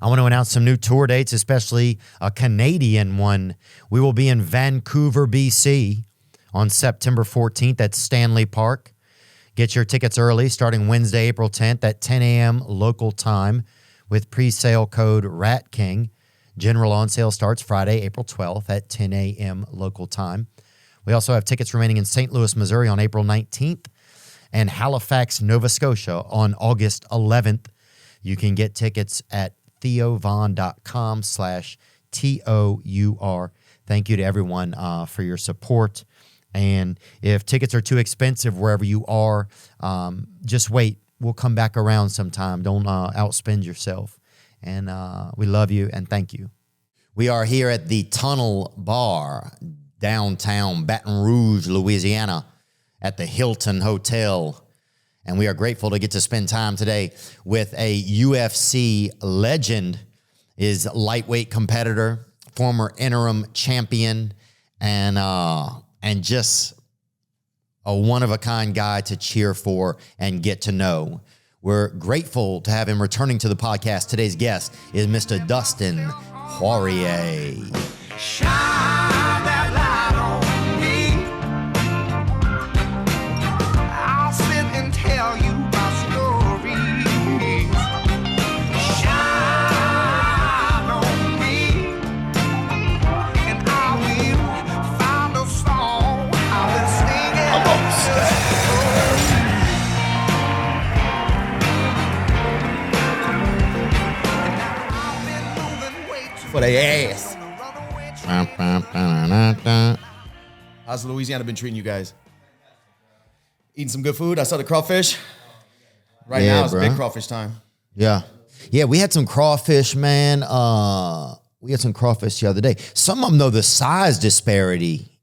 I want to announce some new tour dates, especially a Canadian one. We will be in Vancouver, BC on September 14th at Stanley Park. Get your tickets early starting Wednesday, April 10th at 10 a.m. local time with pre-sale code RATKING. General on sale starts Friday, April 12th at 10 a.m. local time. We also have tickets remaining in St. Louis, Missouri on April 19th and Halifax, Nova Scotia on August 11th. You can get tickets at theovon.com/TOUR. Thank you to everyone for your support. And if tickets are too expensive wherever you are, just wait. We'll come back around sometime. Don't outspend yourself. And we love you and thank you. We are here at the Tunnel Bar, downtown Baton Rouge, Louisiana, at the Hilton Hotel. And we are grateful to get to spend time today with a UFC legend, is lightweight competitor, former interim champion, and just a one-of-a-kind guy to cheer for and get to know. We're grateful to have him returning to the podcast. Today's guest is Mr. Dustin Poirier. Shine that light on me. I'll sit and tell you my stories. Shine on me, and I will find a song I will sing it. I'm on for their ass. How's Louisiana been treating you guys? Eating some good food? I saw the crawfish. Right now it's big crawfish time. Yeah. Yeah, we had some crawfish, man. We had some crawfish the other day. Some of them, though, the size disparity,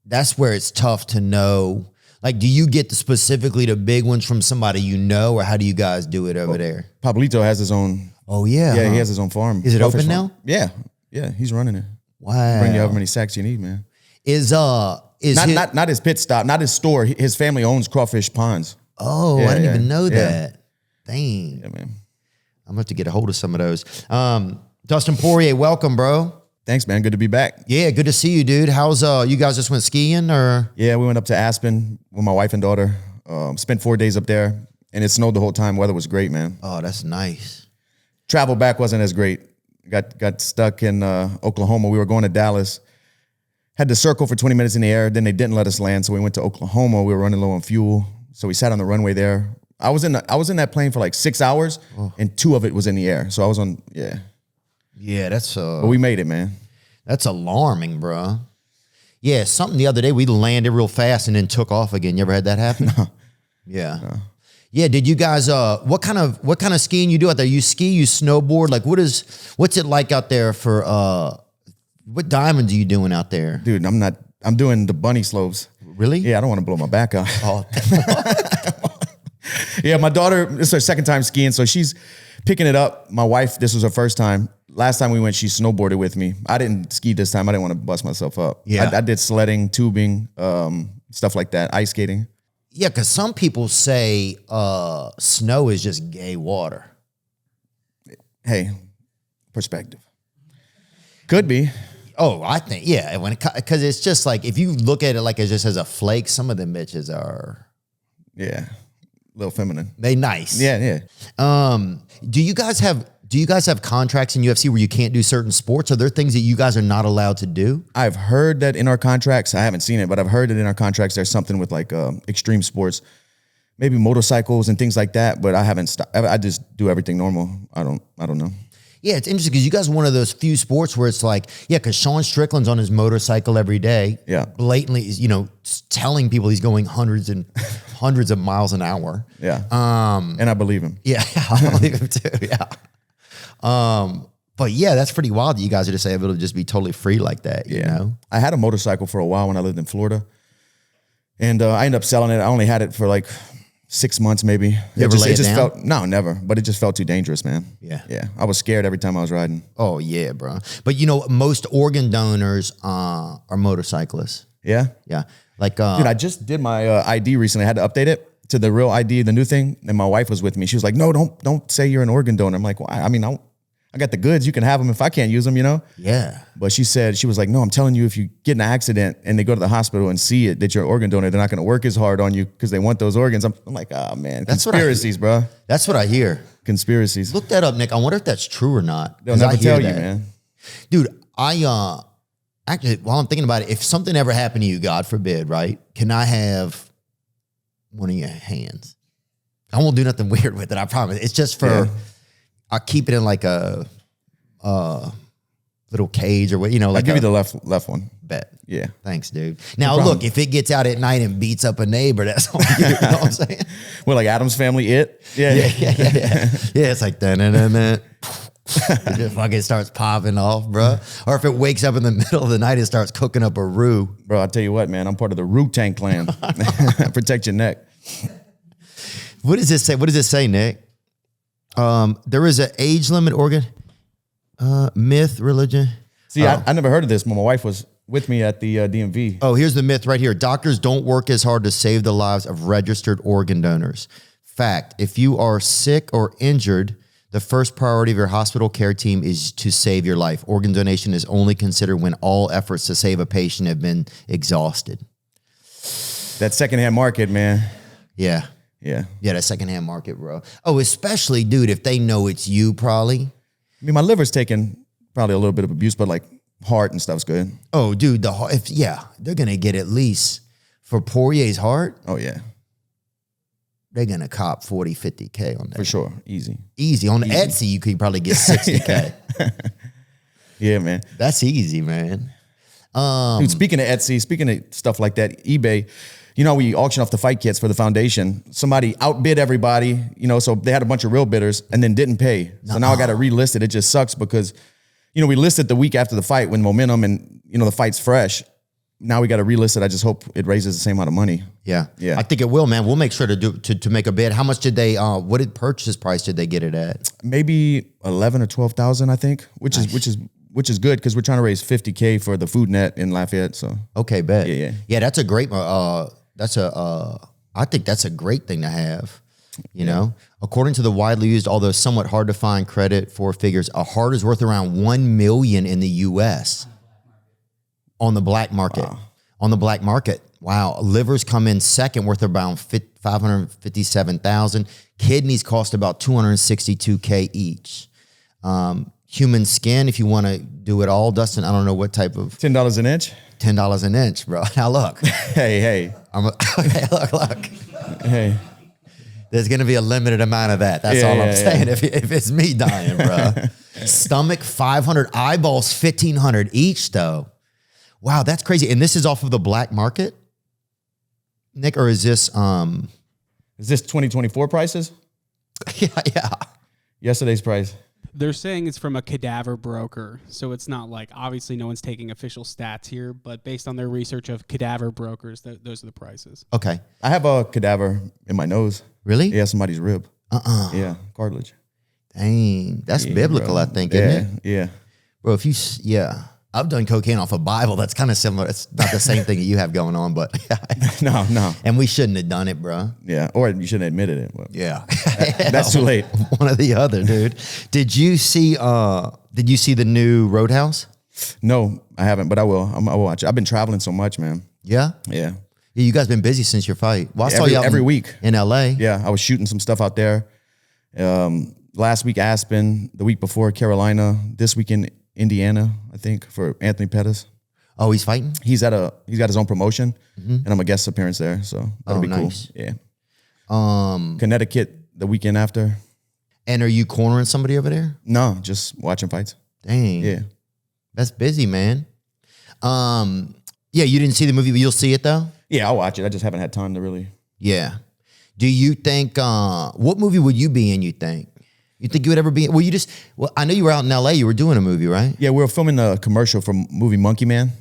that's where it's tough to know. Like, do you get specifically the big ones from somebody you know, or how do you guys do it over there? Pablito has his own. Oh, yeah. Yeah, he has his own farm. Is it open farm. now? Yeah. Yeah, he's running it. Wow. Bring you however many sacks you need, man. Is not his pit stop, not his store. His family owns crawfish ponds. Oh, yeah, I didn't even know that. Dang. Yeah, man. I'm going to have to get a hold of some of those. Dustin Poirier, welcome, bro. Thanks, man. Good to be back. Yeah, good to see you, dude. How's you guys just went skiing or? Yeah, we went up to Aspen with my wife and daughter. Spent 4 days up there, and it snowed the whole time. Weather was great, man. Oh, that's nice. Travel back wasn't as great. Got stuck in Oklahoma. We were going to Dallas. Had to circle for 20 minutes in the air. Then they didn't let us land, so we went to Oklahoma. We were running low on fuel, so we sat on the runway there. I was in that plane for like 6 hours, and 2 of it was in the air. So I was on, yeah. Yeah, that's but we made it, man. That's alarming, bro. Yeah, something the other day, we landed real fast and then took off again. You ever had that happen? No. Yeah. No. Yeah, did you guys, what kind of skiing you do out there? You ski, you snowboard? Like, what's it like out there for, what diamonds are you doing out there? Dude, I'm doing the bunny slopes. Really? Yeah, I don't want to blow my back out. Oh. Yeah, my daughter, this is her second time skiing, so she's picking it up. My wife, this was her first time. Last time we went, she snowboarded with me. I didn't ski this time. I didn't want to bust myself up. Yeah. I did sledding, tubing, stuff like that, ice skating. Yeah, because some people say snow is just gay water. Hey, perspective. Could be. Oh, I think, yeah. Because it's just like, if you look at it like it just as a flake, some of them bitches are... Yeah, a little feminine. They nice. Yeah. Do you guys have contracts in UFC where you can't do certain sports? Are there things that you guys are not allowed to do? I've heard that in our contracts, I haven't seen it, but I've heard that in our contracts there's something with like extreme sports, maybe motorcycles and things like that, but I haven't stopped. I just do everything normal. I don't know. Yeah, it's interesting because you guys are one of those few sports where it's like, yeah, because Sean Strickland's on his motorcycle every day. Yeah. Blatantly, telling people he's going hundreds of miles an hour. Yeah. And I believe him. Yeah, I believe him too. Yeah. But yeah, that's pretty wild that you guys are just able to just be totally free like that, you know? I had a motorcycle for a while when I lived in Florida. And I ended up selling it. I only had it for like 6 months maybe. You ever lay it down? No, never. But it just felt too dangerous, man. Yeah. Yeah. I was scared every time I was riding. Oh, yeah, bro. But most organ donors are motorcyclists. Yeah? Yeah. Like, dude, I just did my ID recently. I had to update it to the real ID, the new thing. And my wife was with me. She was like, no, don't say you're an organ donor. I'm like, why? I mean, I I got the goods. You can have them if I can't use them, you know? Yeah. But she was like, no, I'm telling you, if you get in an accident and they go to the hospital and see it, that you're an organ donor, they're not going to work as hard on you because they want those organs. I'm like, oh, man. That's Conspiracies, bro. That's what I hear. Conspiracies. Look that up, Nick. I wonder if that's true or not. They'll never tell you, man. Dude, actually, while I'm thinking about it, if something ever happened to you, God forbid, right? Can I have one of your hands? I won't do nothing weird with it, I promise. It's just for, I'll keep it in like a little cage or what, you know. Like I'll give you the left one. Bet. Yeah. Thanks, dude. Now, look, if it gets out at night and beats up a neighbor, that's on you. You know what I'm saying? Well, like Addams Family, it? Yeah, it's like, it just fucking starts popping off, bro. Or if it wakes up in the middle of the night and starts cooking up a roux. Bro, I'll tell you what, man. I'm part of the Roux Tank clan. Protect your neck. What does this say? What does it say, Nick? There is an age limit organ, myth, religion. See, I never heard of this, but my wife was with me at the DMV. Oh, here's the myth right here. Doctors don't work as hard to save the lives of registered organ donors. Fact, if you are sick or injured, the first priority of your hospital care team is to save your life. Organ donation is only considered when all efforts to save a patient have been exhausted. That secondhand market, man. Yeah. Yeah. Yeah, that secondhand market, bro. Oh, especially, dude, if they know it's you, probably. I mean, my liver's taking probably a little bit of abuse, but like heart and stuff's good. Oh, dude, the heart, they're going to get at least, for Poirier's heart, Oh, yeah. they're going to cop 40, 50K on that. For sure. Easy. Easy. On Etsy, you could probably get 60K. Yeah, man. That's easy, man. Dude, speaking of Etsy, speaking of stuff like that, eBay, you know, we auction off the fight kits for the foundation. Somebody outbid everybody, you know, so they had a bunch of real bidders and then didn't pay. So now I got to relist it. It just sucks because, you know, we listed the week after the fight when momentum and, you know, the fight's fresh. Now we got to relist it. I just hope it raises the same amount of money. Yeah. Yeah. I think it will, man. We'll make sure to make a bid. How much did they, what did purchase price did they get it at? Maybe 11 or 12,000, I think, which is good because we're trying to raise 50K for the food net in Lafayette. So Okay, bet. Yeah. That's a great, I think that's a great thing to have, you know? According to the widely used, although somewhat hard to find credit for figures, a heart is worth around 1 million in the US on the black market. Wow. On the black market. Wow. Livers come in second, worth around 557,000. Kidneys cost about 262K each. Human skin, if you want to do it all, Dustin, I don't know what type of $10 an inch. $10 an inch, bro. Now look. Hey. Okay, look. Hey. There's going to be a limited amount of that. That's all I'm saying. If it's me dying, bro. Stomach, 500. Eyeballs, 1,500 each, though. Wow, that's crazy. And this is off of the black market, Nick, or is this? Is this 2024 prices? Yeah. Yesterday's price. They're saying it's from a cadaver broker. So it's not like, obviously no one's taking official stats here, but based on their research of cadaver brokers, those are the prices. Okay. I have a cadaver in my nose. Really? Yeah, somebody's rib. Yeah, cartilage. Dang, that's Yeah, biblical, bro. I think, isn't it? Yeah. Bro, I've done cocaine off a Bible. That's kind of similar. It's not the same thing that you have going on, but No. and we shouldn't have done it, bro. Yeah, or you shouldn't have admitted it. But Yeah. that's too late. One or the other, dude. Did you see the new Roadhouse? No, I haven't, but I will. I will watch it. I've been traveling so much, man. Yeah? Yeah. Yeah, you guys been busy since your fight. Well, I saw you out every week. in LA. Yeah, I was shooting some stuff out there. Last week, Aspen. The week before, Carolina. This week in Indiana, I think, for Anthony Pettis. Oh, he's fighting? He's got his own promotion, and I'm a guest appearance there, so that'll be nice. cool. Yeah. Connecticut the weekend after. And are you cornering somebody over there? No, just watching fights. Dang. Yeah. That's busy, man. Yeah, you didn't see the movie, but you'll see it though? Yeah, I'll watch it. I just haven't had time to really. Yeah. Do you think, what movie would you be in, you think? You think you would ever be, I know you were out in LA, you were doing a movie, right? Yeah, we were filming a commercial for movie Monkey Man.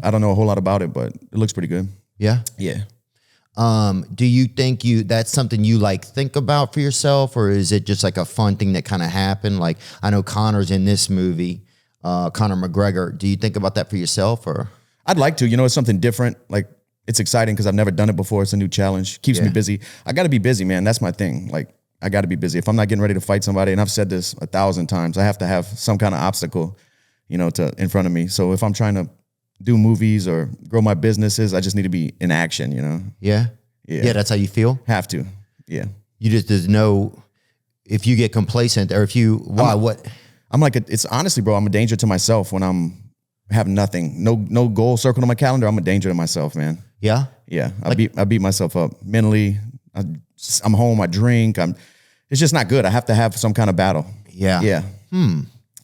I don't know a whole lot about it, but it looks pretty good. Yeah? Yeah. Do you think that's something you like think about for yourself, or is it just like a fun thing that kind of happened? Like, I know Connor's in this movie, Conor McGregor. Do you think about that for yourself, or? I'd like to, it's something different. Like, it's exciting because I've never done it before. It's a new challenge. Keeps me busy. I got to be busy, man. That's my thing. Like, I got to be busy. If I'm not getting ready to fight somebody, and I've said this 1,000 times, I have to have some kind of obstacle, in front of me. So if I'm trying to do movies or grow my businesses, I just need to be in action, Yeah. Yeah. That's how you feel? Have to. Yeah. There's no, if you get complacent or if you, what? I'm like, it's honestly, bro, I'm a danger to myself when have nothing, no goal circled on my calendar. I'm a danger to myself, man. Yeah. Yeah. I beat myself up mentally. I'm home. I drink. It's just not good. I have to have some kind of battle. Yeah. Yeah.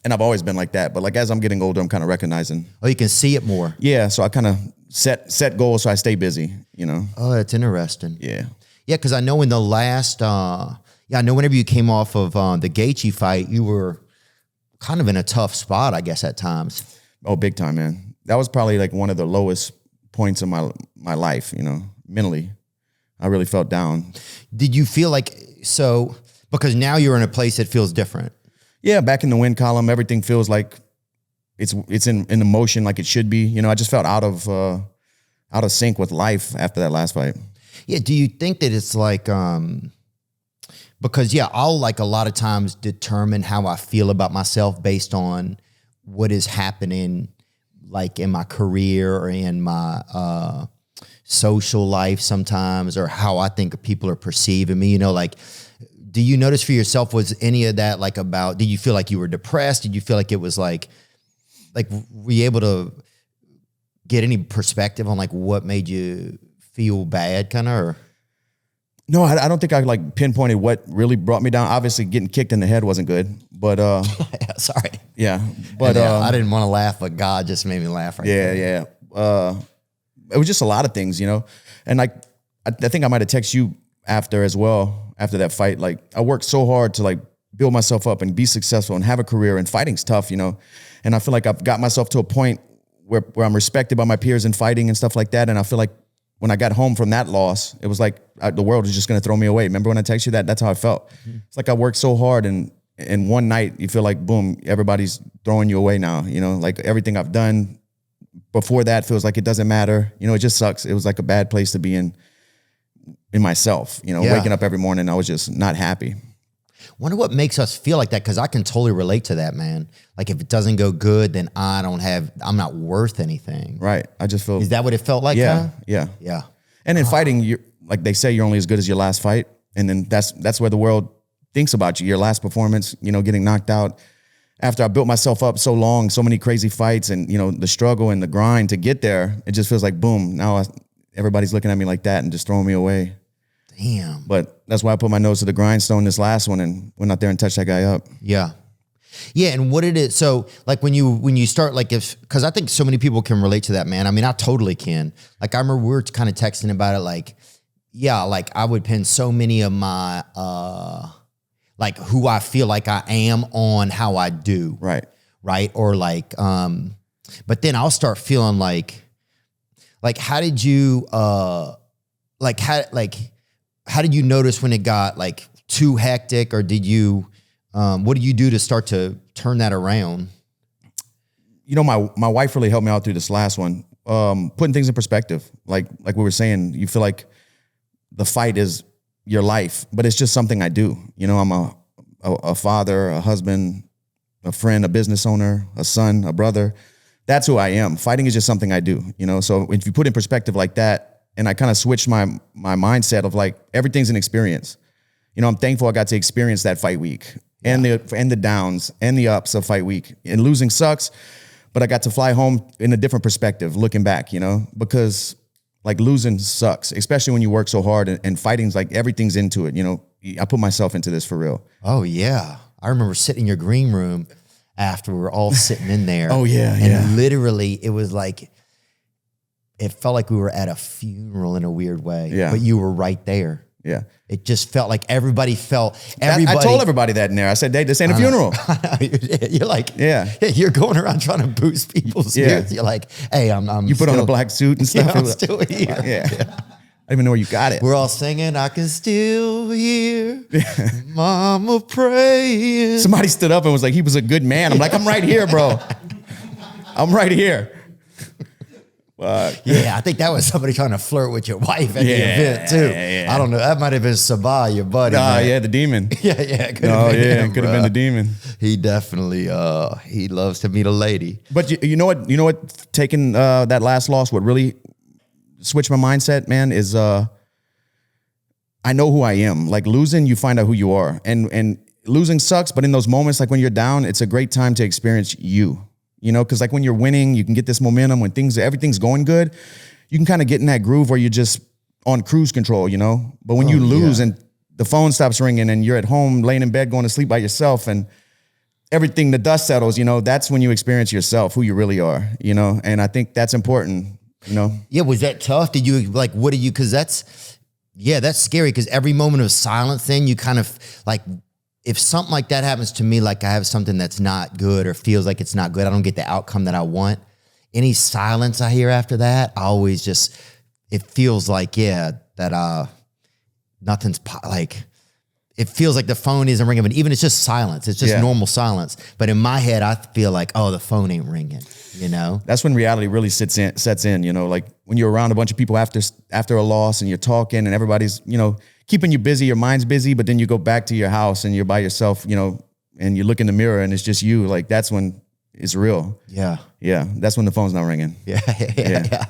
And I've always been like that. But like, as I'm getting older, I'm kind of recognizing. Oh, you can see it more. Yeah. So I kind of set goals so I stay busy, Oh, that's interesting. Yeah. Yeah. Cause I know in the last, I know whenever you came off of the Gaethje fight, you were kind of in a tough spot, I guess, at times. Oh, big time, man. That was probably like one of the lowest points of my life, mentally. I really felt down. Did you feel like, because now you're in a place that feels different? Yeah, back in the win column, everything feels like it's in emotion like it should be. I just felt out of sync with life after that last fight. Yeah. Do you think that it's like, because I'll like a lot of times determine how I feel about myself based on what is happening like in my career or in my social life sometimes, or how I think people are perceiving me, like, do you notice for yourself, was any of that like about, did you feel like you were depressed? Did you feel like it was like were you able to get any perspective on like what made you feel bad kind of? Or? No, I don't think I like pinpointed what really brought me down. Obviously getting kicked in the head wasn't good, but sorry. Yeah. But I didn't want to laugh, but God just made me laugh right now. Yeah. It was just a lot of things, and like, I think I might've texted you after as well, after that fight. Like, I worked so hard to like build myself up and be successful and have a career, and fighting's tough, and I feel like I've got myself to a point where I'm respected by my peers in fighting and stuff like that. And I feel like when I got home from that loss, it was like the world was just going to throw me away. Remember when I texted you that? That's how I felt. It's like I worked so hard, and one night you feel like, boom, everybody's throwing you away now. Like everything I've done before that feels like it doesn't matter. It just sucks. It was like a bad place to be in myself, waking up every morning, I was just not happy. Wonder what makes us feel like that, because I can totally relate to that, man. Like if it doesn't go good, then I'm not worth anything. Right. I just feel. Is that what it felt like? Yeah. Yeah. And in fighting, like they say, you're only as good as your last fight. And then that's where the world thinks about you. Your last performance, getting knocked out. After I built myself up so long, so many crazy fights, and, the struggle and the grind to get there, it just feels like, boom, now everybody's looking at me like that and just throwing me away. Damn. But that's why I put my nose to the grindstone this last one and went out there and touched that guy up. Yeah. Yeah. And what did it, so like when you start, like because I think so many people can relate to that, man. I mean, I totally can. Like I remember we were kind of texting about it, like, like I would pin so many of my, like who I feel like I am on how I do. Right. Right. Or like, but then I'll start feeling like how did you, how did you notice when it got like too hectic, or did you, what do you do to start to turn that around? My wife really helped me out through this last one, putting things in perspective. Like we were saying, you feel like the fight is your life, but it's just something I do. I'm a father, a husband, a friend, a business owner, a son, a brother. That's who I am. Fighting is just something I do, So if you put in perspective like that, and I kind of switched my mindset of like, everything's an experience. I'm thankful I got to experience that fight week and the downs and the ups of fight week. And losing sucks, but I got to fly home in a different perspective, looking back, because like losing sucks, especially when you work so hard, and fighting's like everything's into it. I put myself into this for real. Oh yeah. I remember sitting in your green room after we were all sitting in there. Oh yeah. And literally it was like, it felt like we were at a funeral in a weird way. Yeah. But you were right there. Yeah. It just felt like everybody. I told everybody that in there. I said, "Hey, this ain't a funeral." You're like, yeah. You're going around trying to boost people's spirits. You're like, hey, I'm You put on a black suit and stuff. I'm still here. Yeah. I don't even know where you got it. We're all singing, I can still hear Mama praying. Somebody stood up and was like, he was a good man. I'm like, I'm right here, bro. I'm right here. Yeah, I think that was somebody trying to flirt with your wife at the event too. Yeah. I don't know. That might have been Sabah, your buddy. Nah, man. yeah, the demon. Yeah. It could Oh have been yeah, him, it could have been bruh. the demon. He definitely he loves to meet a lady. But you know what? Taking that last loss, what really switched my mindset, man, is I know who I am. Like losing, you find out who you are, and losing sucks. But in those moments, like when you're down, it's a great time to experience you. You know, because like when you're winning, you can get this momentum. When everything's going good, you can kind of get in that groove where you're just on cruise control. You know, but when you lose and the phone stops ringing and you're at home laying in bed going to sleep by yourself and everything, the dust settles, you know, that's when you experience yourself, who you really are, you know, and I think that's important, you know. Yeah, was that tough? Did you like, what did you, because that's scary because every moment of silence then you kind of like, if something like that happens to me, like I have something that's not good or feels like it's not good, I don't get the outcome that I want. Any silence I hear after that, I always just, it feels like, that nothing's like, it feels like the phone isn't ringing, but even it's just silence. It's just normal silence. But in my head, I feel like, oh, the phone ain't ringing, you know? That's when reality really sets in, you know, like when you're around a bunch of people after a loss and you're talking and everybody's, you know, keeping you busy, your mind's busy, but then you go back to your house and you're by yourself, you know, and you look in the mirror and it's just you. Like that's when it's real. Yeah. Yeah. That's when the phone's not ringing. Yeah.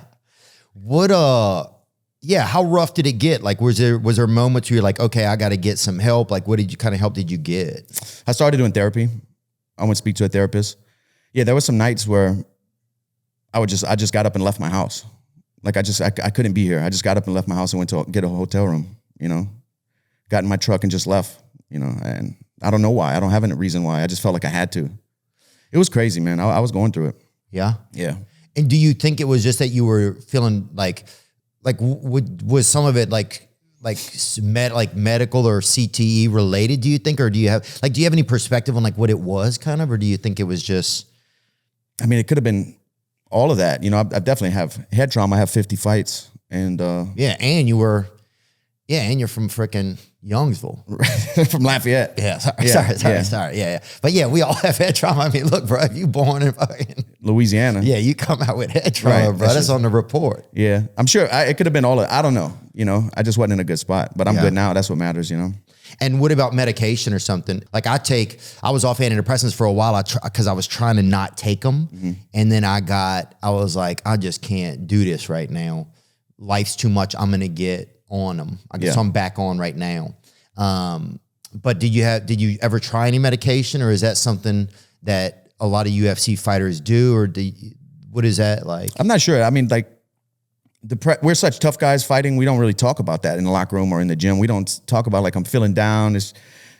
What, how rough did it get? Like, was there moments where you're like, okay, I got to get some help? Like, what kind of help did you get? I started doing therapy. I went to speak to a therapist. Yeah. There were some nights where I just got up and left my house. Like I couldn't be here. I just got up and left my house and went to get a hotel room, you know, got in my truck and just left, you know, and I don't know why. I don't have any reason why. I just felt like I had to. It was crazy, man. I was going through it. Yeah. Yeah. And do you think it was just that you were feeling like was some of it like medical or CTE related, do you think? Or do you have any perspective on like what it was kind of, or do you think it was just? I mean, it could have been all of that. You know, I definitely have head trauma. I have 50 fights and and you're from frickin' Youngsville. from Lafayette. Yeah, sorry. Yeah. But yeah, we all have head trauma. I mean, look, bro, if you born in fucking Louisiana. Yeah, you come out with head trauma, bro. That's on the report. Yeah, I'm sure it could have been all of, I don't know. You know, I just wasn't in a good spot, but I'm good now. That's what matters, you know. And what about medication or something? Like I was off antidepressants for a while because I was trying to not take them. Mm-hmm. And then I was like, I just can't do this right now. Life's too much. I'm going to get on them. I guess I'm back on right now. But did you ever try any medication, or is that something that a lot of UFC fighters do, or what is that like? I'm not sure. I mean, like we're such tough guys fighting. We don't really talk about that in the locker room or in the gym. We don't talk about like I'm feeling down. It's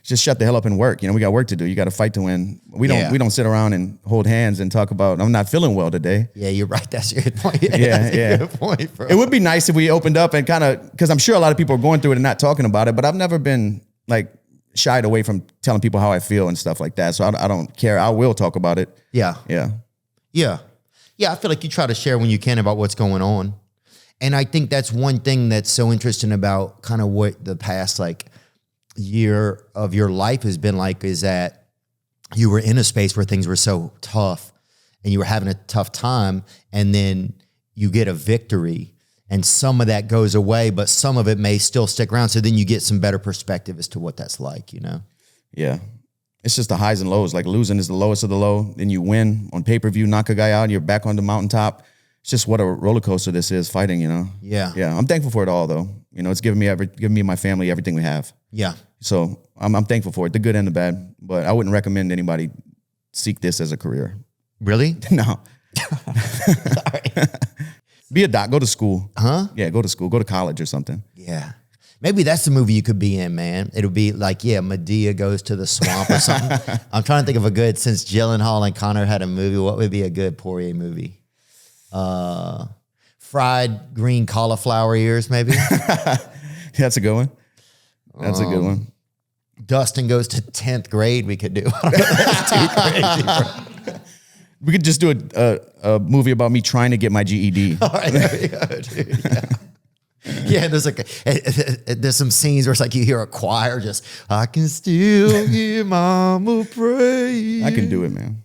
just shut the hell up and work. You know, we got work to do. You got to fight to win. We don't sit around and hold hands and talk about I'm not feeling well today. Yeah, you're right. That's a good point. Yeah. Good point, bro. It would be nice if we opened up and kind of, because I'm sure a lot of people are going through it and not talking about it, but I've never been like shied away from telling people how I feel and stuff like that. So I don't care. I will talk about it. Yeah. I feel like you try to share when you can about what's going on. And I think that's one thing that's so interesting about kind of what the past like year of your life has been like, is that you were in a space where things were so tough and you were having a tough time, and then you get a victory and some of that goes away, but some of it may still stick around. So then you get some better perspective as to what that's like, you know? Yeah. It's just the highs and lows. Like losing is the lowest of the low. Then you win on pay-per-view, knock a guy out, and you're back on the mountaintop. It's just what a roller coaster this is, fighting, you know? Yeah. Yeah. I'm thankful for it all, though. You know, it's giving me and my family everything we have. Yeah. So I'm thankful for it, the good and the bad. But I wouldn't recommend anybody seek this as a career. Really? No. Be a doc. Go to school. Huh? Yeah, go to school. Go to college or something. Yeah. Maybe that's the movie you could be in, man. It'll be like, Medea goes to the swamp or something. I'm trying to think of a good, since Gyllenhaal and Connor had a movie, what would be a good Poirier movie? Fried green cauliflower ears, maybe. That's a good one. That's a good one. Dustin goes to 10th grade. We could do. I don't know, that's too crazy, bro. We could just do a movie about me trying to get my GED. All right, there we go, dude. Yeah. There's some scenes where it's like you hear a choir just, I can still hear mama pray. I can do it, man.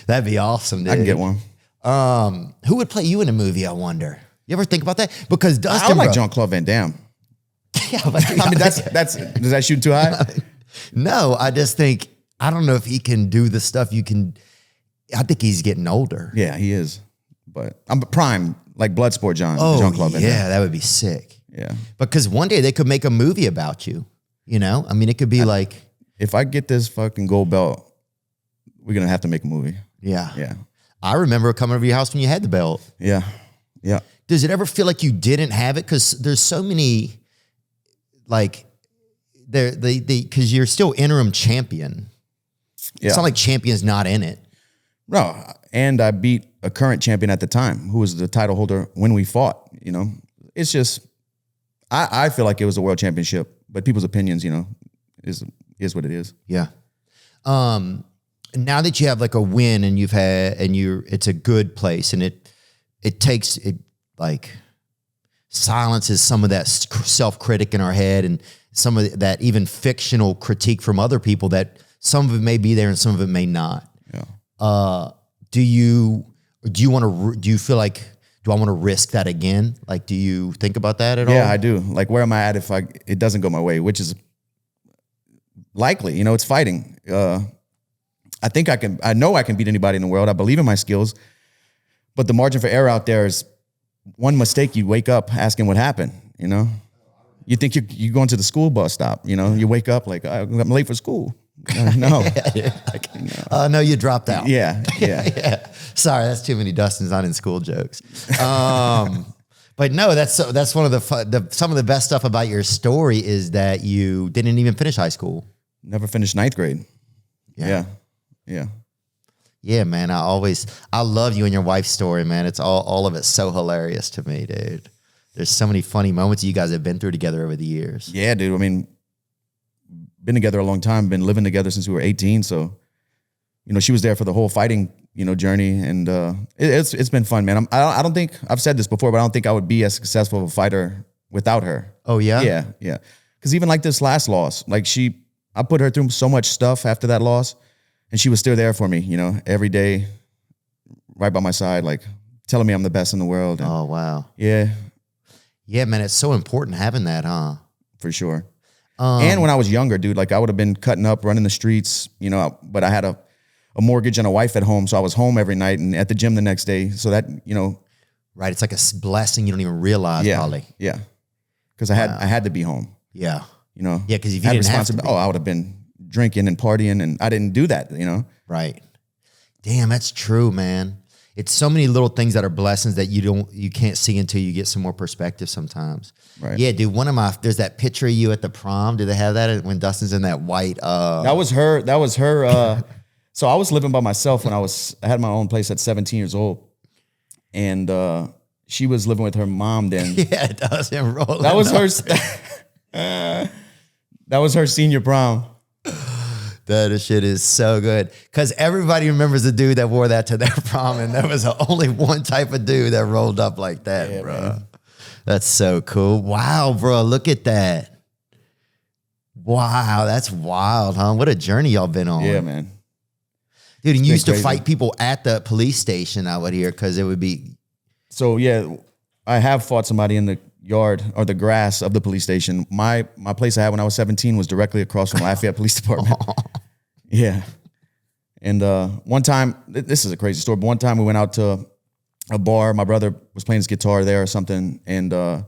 That'd be awesome, dude. I can get one. Who would play you in a movie, I wonder? You ever think about that? Because Dustin, I would like bro- Jean-Claude Van Damme. Yeah, but I mean, that's does that shoot too high? no, I just think, I don't know if he can do the stuff you can. I think he's getting older. Yeah, he is. But I'm prime, like Bloodsport Oh, Jean-Claude Van Damme. yeah, that would be sick. Yeah. Because one day they could make a movie about you. You know, I mean, it could be like, If I get this fucking gold belt, we're gonna have to make a movie. yeah. Yeah. I remember coming over your house when you had the belt. Yeah. Yeah. Does it ever feel like you didn't have it? Because there's so many, like, because you're still interim champion. Yeah. It's not like champion's not in it. No, and I beat a current champion at the time who was the title holder when we fought, you know. It's just, I feel like it was a world championship, but people's opinions, you know, is what it is. Yeah. Now that you have like a win and it's a good place, and it like silences some of that self-critic in our head and some of that even fictional critique from other people that some of it may be there and some of it may not. Yeah. Do you feel like, do I want to risk that again? Like, do you think about that at all? Yeah, I do. Like, where am I at if it doesn't go my way, which is likely, you know, it's fighting. I know I can beat anybody in the world. I believe in my skills, but the margin for error out there is one mistake. You wake up asking what happened, you know, you think you're going to the school bus stop, you know, you wake up like, I'm late for school. No. No, you dropped out. Yeah. Yeah. Sorry, that's too many Dustin's not in school jokes. But no, that's one of some of the best stuff about your story is that you didn't even finish high school. Never finished ninth grade. Yeah. Yeah, man. I love you and your wife's story, man. It's all of it so hilarious to me, dude. There's so many funny moments you guys have been through together over the years. Yeah, dude. I mean, been together a long time, been living together since we were 18. So, you know, she was there for the whole fighting, you know, journey. And it's been fun, man. I don't think, I've said this before, but I don't think I would be as successful of a fighter without her. Oh, yeah? Yeah. Because even like this last loss, like I put her through so much stuff after that loss, and she was still there for me, you know, every day, right by my side, like telling me I'm the best in the world. And Oh, wow. yeah, Yeah, man. It's so important having that, huh? for sure. And when I was younger, dude, like I would have been cutting up, running the streets, you know, but I had a mortgage and a wife at home. So I was home every night and at the gym the next day. So that, you know. Right. It's like a blessing you don't even realize, probably. Yeah. Because I had to be home, Yeah. you know. Yeah, because if I you had didn't have to be. I would have been drinking and partying, and I didn't do that, you know. Right. Damn, that's true, man. It's so many little things that are blessings that you can't see until you get some more perspective sometimes. Right. Yeah, dude. There's that picture of you at the prom. Do they have that when Dustin's in that white? That was her. So I was living by myself when I had my own place at 17 years old, and she was living with her mom then. Yeah, it doesn't roll. That was her. That was her senior prom. That shit is so good because everybody remembers the dude that wore that to their prom, and there was only one type of dude that rolled up like that, Yeah, bro. man. That's so cool. Wow, bro, look at that. Wow, that's wild, huh? What a journey y'all been on. Yeah, man. Dude, and you been used to crazy. fight people at the police station, I would hear, because it would be. So yeah, I have fought somebody in the yard or the grass of the police station. My place I had when I was 17 was directly across from Lafayette Police Department. Yeah. And one time, this is a crazy story, but one time we went out to a bar. My brother was playing his guitar there or something. And a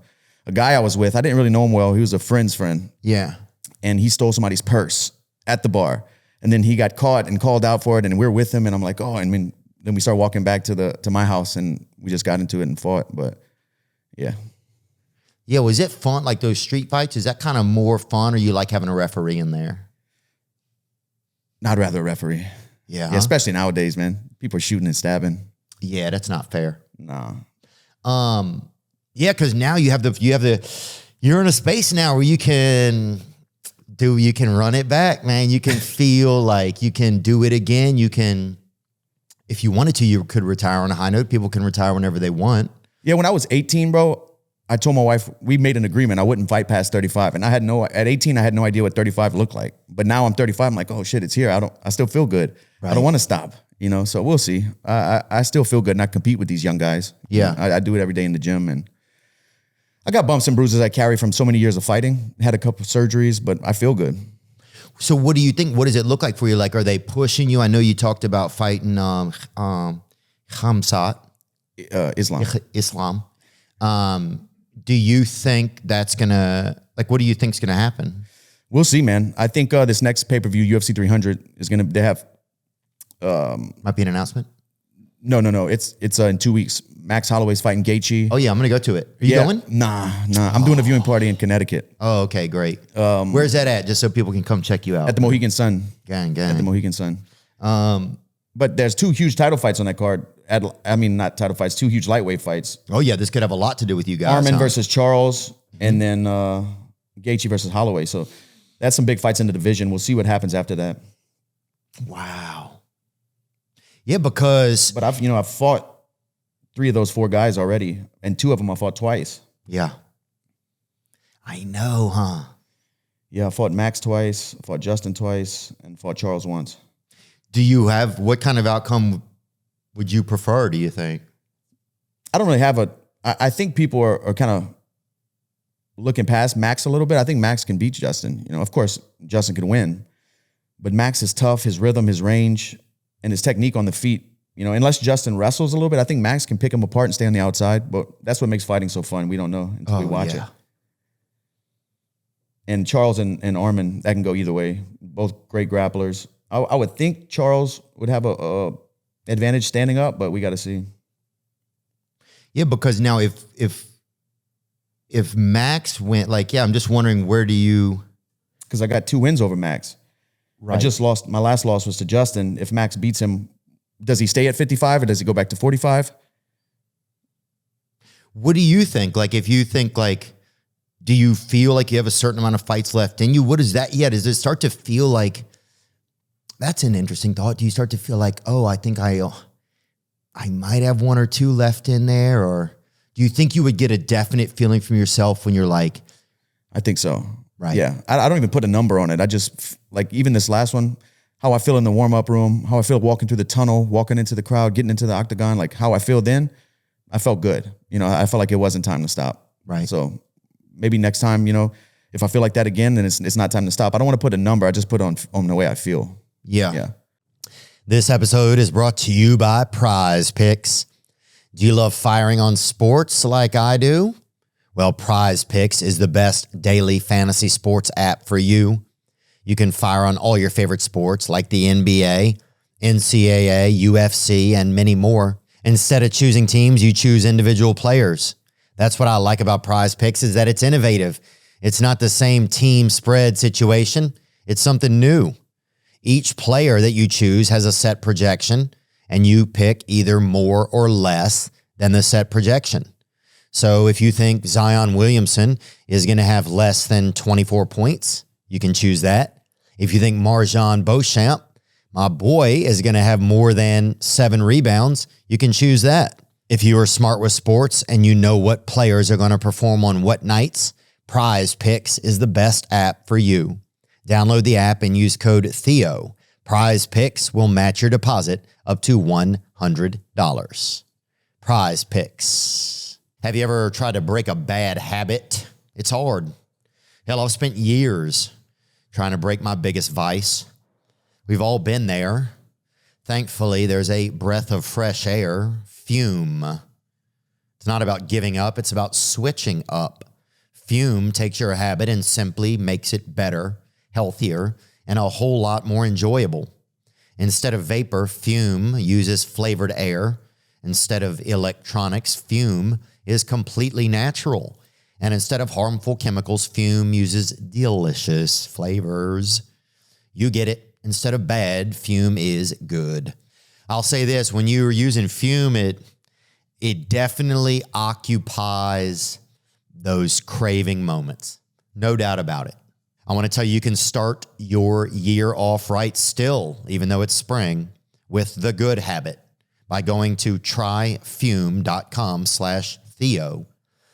guy I was with, I didn't really know him well. He was a friend's friend. Yeah. And he stole somebody's purse at the bar. And then he got caught and called out for it. And we were with him. And I'm like, oh, I mean, then we started walking back to my house and we just got into it and fought. But yeah. Yeah, was it fun? Like those street fights, is that kind of more fun, or you like having a referee in there? I'd rather a referee. Yeah. Yeah, especially nowadays, man. People are shooting and stabbing. Yeah, that's not fair. Nah. Yeah, because now you're in a space now where you can run it back, man. You can feel like you can do it again. You can, if you wanted to, you could retire on a high note. People can retire whenever they want. Yeah, when I was 18, bro, I told my wife, we made an agreement. I wouldn't fight past 35. And at 18, I had no idea what 35 looked like. But now I'm 35. I'm like, oh shit, it's here. I still feel good. Right. I don't want to stop. You know, so we'll see. I still feel good and I compete with these young guys. Yeah. I do it every day in the gym, and I got bumps and bruises I carry from so many years of fighting. Had a couple of surgeries, but I feel good. So what do you think? What does it look like for you? Like, are they pushing you? I know you talked about fighting Khamzat, Islam. Do you think that's gonna, like, what do you think's gonna happen? We'll see, man. I think this next pay-per-view, UFC 300, is gonna. They have. Might be an announcement. No. It's in 2 weeks. Max Holloway's fighting Gaethje. Oh yeah, I'm gonna go to it. Are you going? Nah. I'm doing a viewing party in Connecticut Oh, okay, great. Where's that at? Just so people can come check you out. at the Mohegan Sun. Gang. At the Mohegan Sun. But there's 2 huge title fights on that card. Not title fights, 2 huge lightweight fights. Oh yeah, this could have a lot to do with you guys. Arman huh? versus Charles, and then Gaethje versus Holloway. So that's some big fights in the division. We'll see what happens after that. Wow. Yeah, because But I've fought 3 of those 4 guys already, and 2 of them I fought twice. yeah, I know, huh? Yeah, I fought Max twice, I fought Justin twice, and fought Charles once. Do you have, what kind of outcome would you prefer? Do you think? I don't really have I think people are kind of looking past Max a little bit. I think Max can beat Justin. You know, of course, Justin could win, but Max is tough, his rhythm, his range, and his technique on the feet. You know, unless Justin wrestles a little bit, I think Max can pick him apart and stay on the outside. But that's what makes fighting so fun. We don't know until we watch it. And Charles and Arman, that can go either way. Both great grapplers. I would think Charles would have a advantage standing up, but we got to see. Yeah, because now if Max went, like, yeah, I'm just wondering, where do you? Because I got 2 wins over Max. Right. I just lost. My last loss was to Justin. If Max beats him, does he stay at 55 or does he go back to 45? What do you think? Like, if you think, like, do you feel like you have a certain amount of fights left in you? What is that? Yeah, does it start to feel like, that's an interesting thought. Do you start to feel like, oh, I think I might have 1 or 2 left in there? Or do you think you would get a definite feeling from yourself when you're like, I think so. Right. Yeah. I don't even put a number on it. I just, like, even this last one, how I feel in the warm-up room, how I feel walking through the tunnel, walking into the crowd, getting into the octagon, like how I feel then, I felt good. You know, I felt like it wasn't time to stop. Right. So maybe next time, you know, if I feel like that again, then it's not time to stop. I don't want to put a number. I just put on the way I feel. yeah. This episode is brought to you by Prize Picks. Do you love firing on sports like I do? Well, Prize Picks is the best daily fantasy sports app for you. You can fire on all your favorite sports like the NBA, NCAA, UFC, and many more. Instead of choosing teams, you choose individual players. That's what I like about Prize Picks, is that it's innovative. It's not the same team spread situation. It's something new. Each player that you choose has a set projection, and you pick either more or less than the set projection. So if you think Zion Williamson is going to have less than 24 points, you can choose that. If you think Marjan Beauchamp, my boy, is going to have more than 7 rebounds, you can choose that. If you are smart with sports and you know what players are going to perform on what nights, Prize Picks is the best app for you. Download the app and use code Theo. Prize Picks will match your deposit up to $100. Prize Picks. Have you ever tried to break a bad habit? It's hard. Hell, I've spent years trying to break my biggest vice. We've all been there. Thankfully, there's a breath of fresh air, Fume. It's not about giving up, it's about switching up. Fume takes your habit and simply makes it better, healthier, and a whole lot more enjoyable. Instead of vapor, Fume uses flavored air. Instead of electronics, Fume is completely natural. And instead of harmful chemicals, Fume uses delicious flavors. You get it. Instead of bad, Fume is good. I'll say this, when you're using Fume, it definitely occupies those craving moments. No doubt about it. I want to tell you, you can start your year off right still, even though it's spring, with the good habit by going to tryfume.com/Theo.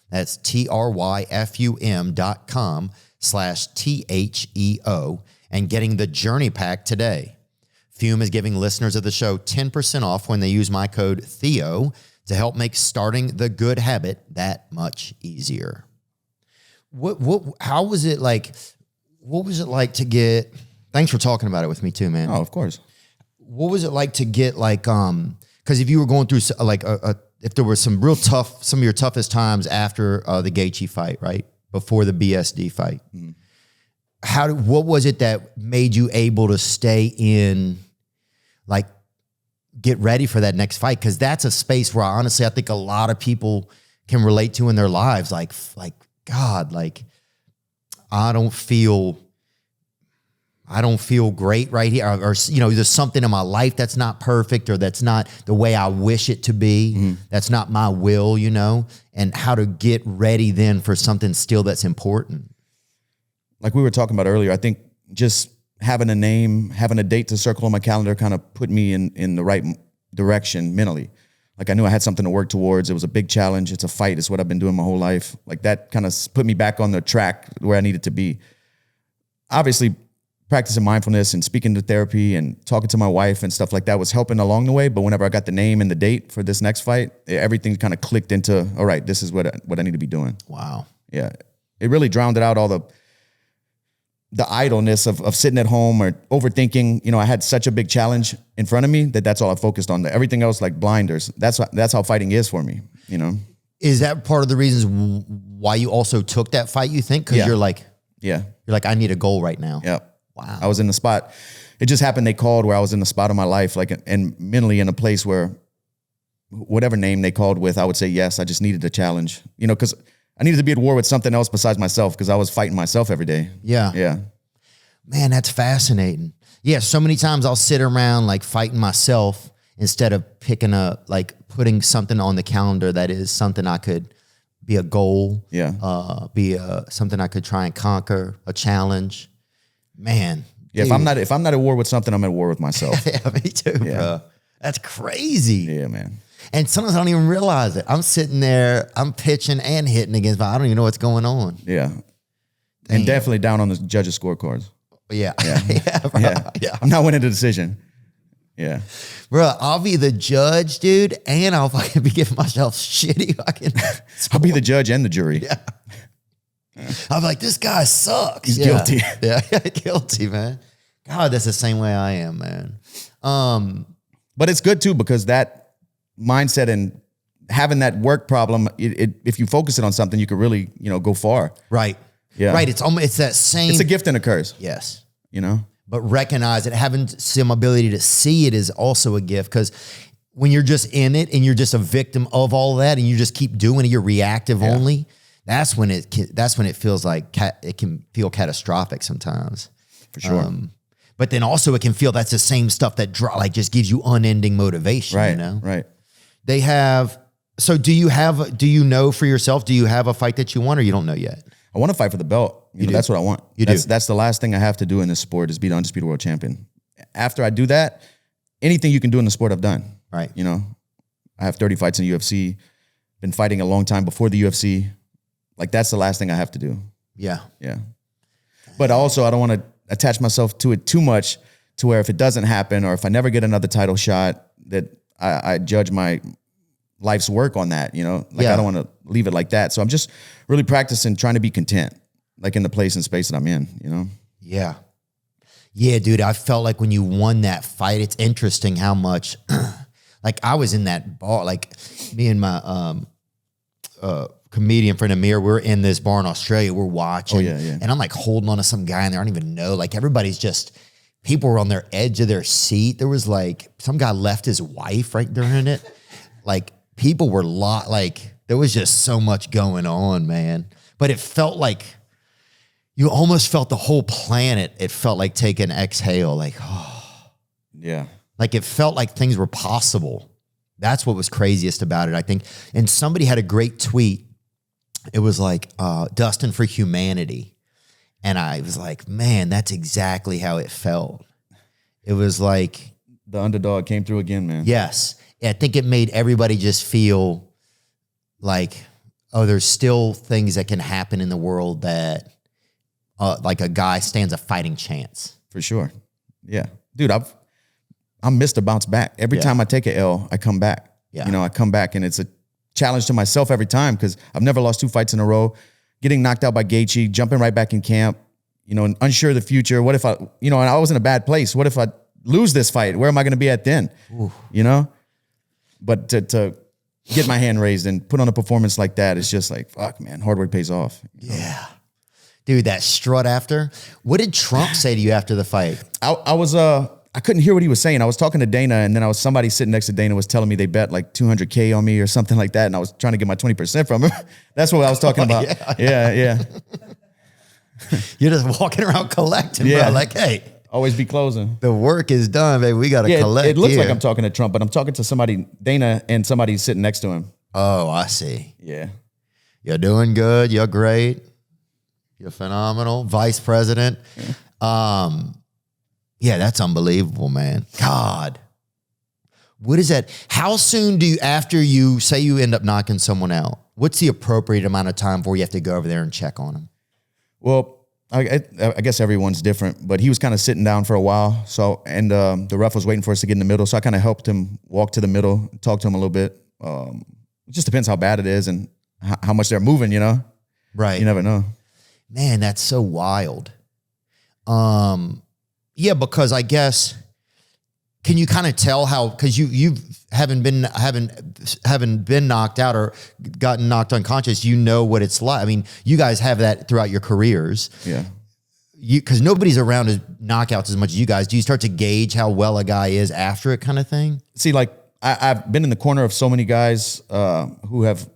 That's tryfum.com/THEO and getting the journey pack today. Fume is giving listeners of the show 10% off when they use my code Theo to help make starting the good habit that much easier. How was it like? What was it like to get? Thanks for talking about it with me too, man. Oh, of course. What was it like to get like, because if you were going through like if there was some of your toughest times after the Gaethje fight, right? Before the BSD fight, what was it that made you able to stay in, like, get ready for that next fight? Because that's a space where honestly, I think a lot of people can relate to in their lives. Like God, like I don't feel great right here, or there's something in my life that's not perfect, or that's not the way I wish it to be. That's not my will, and how to get ready then for something still that's important. Like we were talking about earlier, I think just having a name, having a date to circle on my calendar kind of put me in the right direction mentally. Like I knew I had something to work towards. It was a big challenge. It's a fight. It's what I've been doing my whole life. Like that kind of put me back on the track where I needed to be. Obviously, practicing mindfulness and speaking to therapy and talking to my wife and stuff like that was helping along the way. But whenever I got the name and the date for this next fight, everything kind of clicked into, all right, this is what I need to be doing. Wow. Yeah. It really drowned out all the idleness of sitting at home or overthinking. I had such a big challenge in front of me that's all I focused on. Everything else, like blinders. That's how fighting is for me, Is that part of the reasons why you also took that fight, you think? Because you're like, I need a goal right now. Yeah. Wow. I was in the spot. It just happened. They called where I was in the spot of my life, like, and mentally in a place where whatever name they called with, I would say yes. I just needed a challenge, because I needed to be at war with something else besides myself, because I was fighting myself every day. Yeah. Yeah. Man, that's fascinating. Yeah. So many times I'll sit around like fighting myself instead of putting something on the calendar that is something I could be a goal. Yeah. Be something I could try and conquer, a challenge. Man. Yeah. Dude. If I'm not at war with something, I'm at war with myself. Yeah, me too, bro. That's crazy. Yeah, man. And sometimes I don't even realize it. I'm sitting there, I'm pitching and hitting against, but I don't even know what's going on. Yeah. And definitely down on the judges' scorecards. Yeah. Yeah. Bro. Yeah. I'm not winning the decision. Yeah. Bro, I'll be the judge, dude, and I'll fucking be giving myself shitty fucking I'll be the judge and the jury. Yeah. I'm like, this guy sucks. He's guilty. Yeah, guilty, man. God, that's the same way I am, man. But it's good too, because that mindset and having that work problem, if you focus it on something, you could really, go far. Right. Yeah. Right. It's that same. It's a gift and a curse. Yes. But recognize it. Having some ability to see it is also a gift, because when you're just in it and you're just a victim of all that and you just keep doing it, you're reactive only. That's when it feels like it can feel catastrophic sometimes. For sure. But then also it can feel that's the same stuff that just gives you unending motivation. Right. Right. They have. So do you know for yourself? Do you have a fight that you want, or you don't know yet? I want to fight for the belt. That's what I want. That's the last thing I have to do in this sport is be the undisputed world champion. After I do that, anything you can do in the sport, I've done. Right. I have 30 fights in the UFC. Been fighting a long time before the UFC. Like that's the last thing I have to do. Yeah. Yeah. But also I don't want to attach myself to it too much to where if it doesn't happen or if I never get another title shot that I judge my life's work on that, I don't want to leave it like that. So I'm just really practicing trying to be content, like in the place and space that I'm in, Yeah. Yeah, dude. I felt like when you won that fight, it's interesting how much, like I was in that bar, like me and my comedian friend Amir, we're in this bar in Australia, we're watching. Oh, yeah. And I'm like holding on to some guy in there. I don't even know. Like everybody's people were on their edge of their seat. There was like some guy left his wife right during it. Like people were there was just so much going on, man. But it felt like you almost felt the whole planet. It felt like taking an exhale, like, oh. Yeah. Like it felt like things were possible. That's what was craziest about it, I think. And somebody had a great tweet. It was like Dustin for humanity. And I was like, man, that's exactly how it felt. It was like the underdog came through again, man. Yes. I think it made everybody just feel like, oh, there's still things that can happen in the world that like a guy stands a fighting chance. For sure. Yeah. Dude, I'm missed to bounce back. Every Yeah. time I take a L, I come back. Yeah. You know, I come back, and it's a challenge to myself every time because I've never lost 2 fights in a row. Getting knocked out by Gaethje, jumping right back in camp, you know, and unsure of the future. What if I, you know, and I was in a bad place. What if I lose this fight? Where am I going to be at then? Ooh. You know? But to get my hand raised and put on a performance like that, it's just like, fuck, man, hard work pays off. Yeah. Dude, that strut after. What did Trump say to you after the fight? I couldn't hear what he was saying. I was talking to Dana, and then somebody sitting next to Dana was telling me they bet like $200K on me or something like that, and I was trying to get my 20% from him. That's what I was talking about. Yeah. You're just walking around collecting, bro. Like, hey, always be closing. The work is done, baby. We got to collect. It looks here. like I'm talking to Trump, but I'm talking to somebody, Dana, and somebody sitting next to him. Oh, I see. Yeah. You're doing good. You're great. You're phenomenal. Vice president. Yeah, that's unbelievable, man. God. What is that? How soon do you, after you say you end up knocking someone out, what's the appropriate amount of time before you have to go over there and check on them? Well, I guess everyone's different, but he was kind of sitting down for a while. So, and the ref was waiting for us to get in the middle. So I kind of helped him walk to the middle, talk to him a little bit. It just depends how bad it is and how much they're moving, you know? Right. You never know. Man, that's so wild. Yeah, because I guess, can you kind of tell how, because you haven't been knocked out or gotten knocked unconscious, you know what it's like. I mean, you guys have that throughout your careers. Yeah. Because nobody's around as knockouts as much as you guys. Do you start to gauge how well a guy is after it kind of thing? See, like I've been in the corner of so many guys who have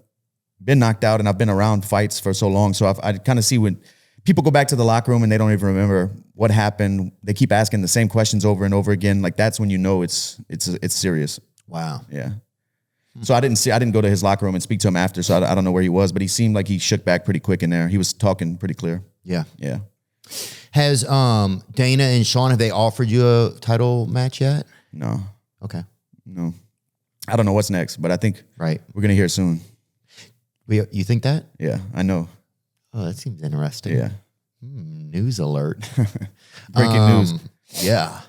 been knocked out, and I've been around fights for so long. So I kind of see when people go back to the locker room and they don't even remember what happened. They keep asking the same questions over and over again. Like that's when you know it's serious. Wow. Yeah. So I didn't go to his locker room and speak to him after. So I don't know where he was, but he seemed like he shook back pretty quick in there. He was talking pretty clear. Yeah. Yeah. Has Dana and Sean, have they offered you a title match yet? No. Okay. No. I don't know what's next, but I think we're going to hear soon. You think that? Yeah, I know. Oh, that seems interesting. Yeah. News alert. Breaking news. Yeah.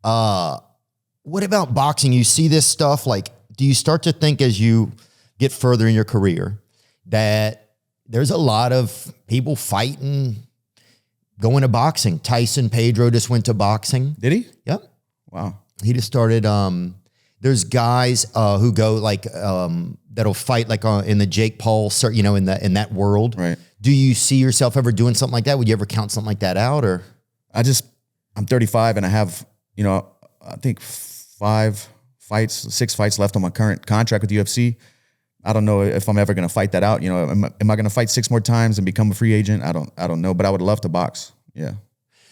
What about boxing? You see this stuff, like, do you start to think as you get further in your career that there's a lot of people fighting, going to boxing? Tyson Pedro just went to boxing. Did he? Yep. Wow. He just started, there's guys who go like, that'll fight like in the Jake Paul, in that world. Right. Do you see yourself ever doing something like that? Would you ever count something like that out, or? I'm 35 and I have, I think 6 fights left on my current contract with UFC. I don't know if I'm ever going to fight that out. Am I going to fight 6 more times and become a free agent? I don't know, but I would love to box. Yeah.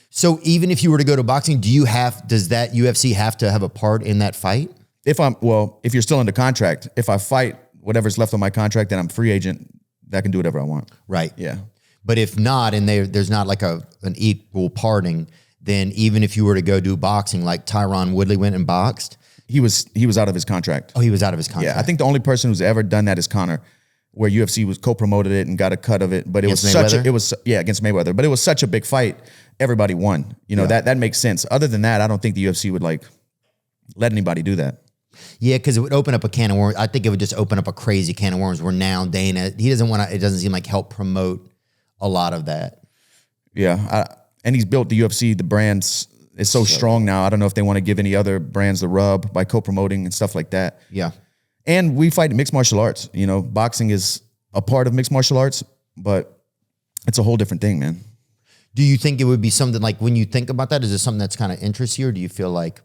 So even if you were to go to boxing, does that UFC have to have a part in that fight? If you're still under contract, if I fight whatever's left on my contract, then I'm free agent. I can do whatever I want. Right. Yeah. But if not, and there's not like an equal parting, then even if you were to go do boxing, like Tyron Woodley went and boxed, he was out of his contract. Oh, he was out of his contract. Yeah, I think the only person who's ever done that is Conor, where UFC was co-promoted it and got a cut of it. But against against Mayweather. But it was such a big fight, everybody won. That makes sense. Other than that, I don't think the UFC would let anybody do that. Yeah, because it would open up a can of worms. I think it would just open up a crazy can of worms where now Dana, he doesn't want to, it doesn't seem like help promote a lot of that. Yeah. And he's built the UFC, the brands is so strong now. I don't know if they want to give any other brands the rub by co-promoting and stuff like that. Yeah. And we fight mixed martial arts. Boxing is a part of mixed martial arts, but it's a whole different thing, man. Do you think it would be something like, when you think about that, is it something that's kind of interests you, or do you feel like,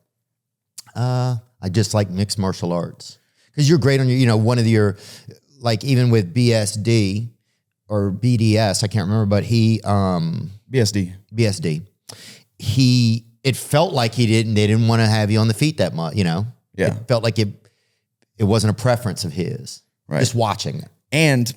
I just like mixed martial arts? Because you're great on your, one of your, like even with BSD or BDS, I can't remember, but he, BSD, it felt like they didn't want to have you on the feet that much, Yeah. It felt like it wasn't a preference of his. Right. Just watching it. And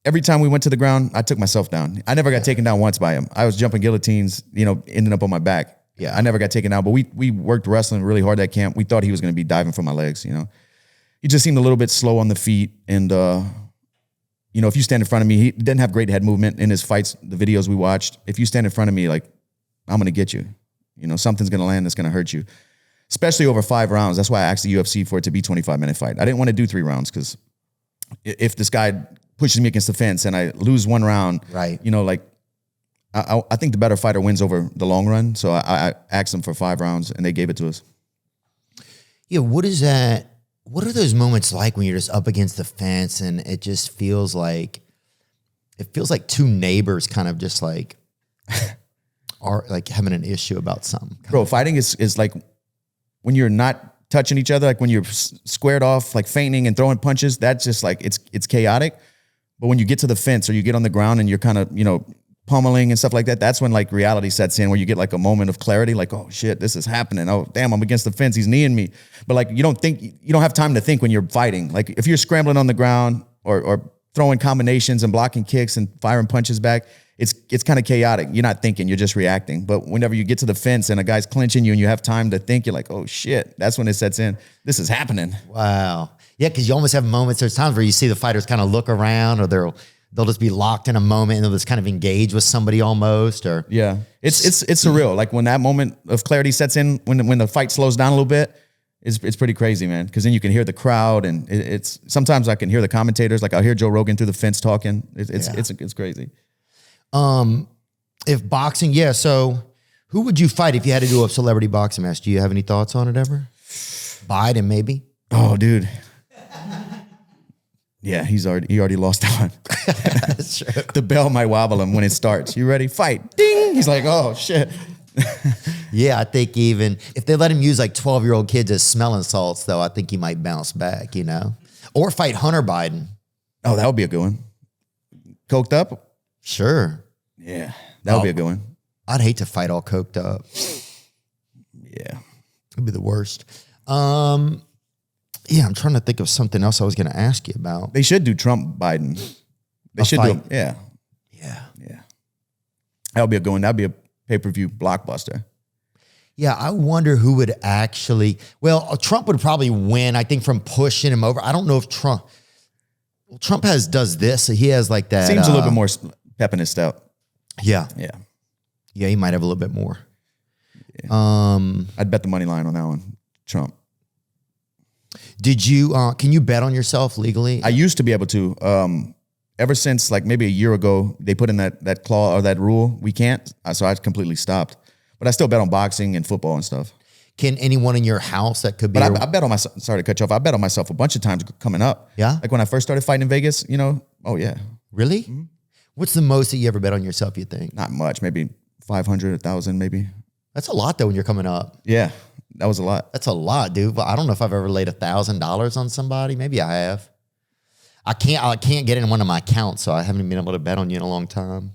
every time we went to the ground, I took myself down. I never got taken down once by him. I was jumping guillotines, ending up on my back. Yeah, I never got taken out, but we worked wrestling really hard at camp. We thought he was going to be diving for my legs, He just seemed a little bit slow on the feet. And, if you stand in front of me, he didn't have great head movement in his fights, the videos we watched. If you stand in front of me, I'm going to get you. Something's going to land that's going to hurt you. especially over 5 rounds. That's why I asked the UFC for it to be 25-minute fight. I didn't want to do 3 rounds because if this guy pushes me against the fence and I lose 1 round, Right. you know, like I think the better fighter wins over the long run. So I asked them for 5 rounds and they gave it to us. Yeah, what is that? What are those moments like when you're just up against the fence and it just feels like two neighbors kind of just like are like having an issue about something? Bro, fighting is like when you're not touching each other, like when you're squared off, like feinting and throwing punches, that's just like, it's chaotic. But when you get to the fence or you get on the ground and you're kind of, you know, pummeling and stuff like that, that's when like reality sets in where you get like a moment of clarity, like, oh shit, this is happening. Oh damn, I'm against the fence, he's kneeing me. But like you don't have time to think when you're fighting. Like if you're scrambling on the ground or throwing combinations and blocking kicks and firing punches back, it's kind of chaotic. You're not thinking, you're just reacting. But whenever you get to the fence and a guy's clinching you and you have time to think, you're like, oh shit, that's when it sets in. This is happening. Wow. Yeah, because you almost have moments, there's times where you see the fighters kind of look around or they'll just be locked in a moment and they'll just kind of engage with somebody almost, or Yeah, it's surreal. Like when that moment of clarity sets in, when the fight slows down a little bit, it's pretty crazy, man. Because then you can hear the crowd, and it's sometimes I can hear the commentators. Like I'll hear Joe Rogan through the fence talking. It's crazy. if boxing, yeah. So who would you fight if you had to do a celebrity boxing match? Do you have any thoughts on it ever? Biden, maybe. Oh, dude. Yeah, he already lost that one. That's true. The bell might wobble him when it starts. You ready? Fight. Ding. He's like, oh shit. Yeah, I think even if they let him use like 12-year-old kids as smelling salts, though, I think he might bounce back, you know? Or fight Hunter Biden. Oh, that would be a good one. Coked up? Sure. Yeah, that would be a good one. I'd hate to fight all coked up. Yeah. It'd be the worst. Yeah, I'm trying to think of something else I was going to ask you about. They should do Trump Biden. They should fight. do. Yeah. Yeah. Yeah. That would be a good one. That'd be a pay-per-view blockbuster. Yeah, I wonder who would actually. Well, Trump would probably win, I think, from pushing him over. I don't know if Trump does this. So he has like that. Seems a little bit more pep in his step. Yeah. Yeah. Yeah, he might have a little bit more. Yeah. I'd bet the money line on that one. Trump. Did you, can you bet on yourself legally? I used to be able to. Ever since like maybe a year ago, they put in that clause or that rule. We can't. So I completely stopped. But I still bet on boxing and football and stuff. Can anyone in your house that could be? But I bet on myself. Sorry to cut you off. I bet on myself a bunch of times coming up. Yeah? Like when I first started fighting in Vegas, you know, oh yeah. Really? Mm-hmm. What's the most that you ever bet on yourself, you think? Not much, maybe 500, 1,000 maybe. That's a lot though when you're coming up. Yeah, that was a lot. That's a lot, dude. But I don't know if I've ever laid $1,000 on somebody. Maybe I have. I can't get in one of my accounts, so I haven't been able to bet on you in a long time.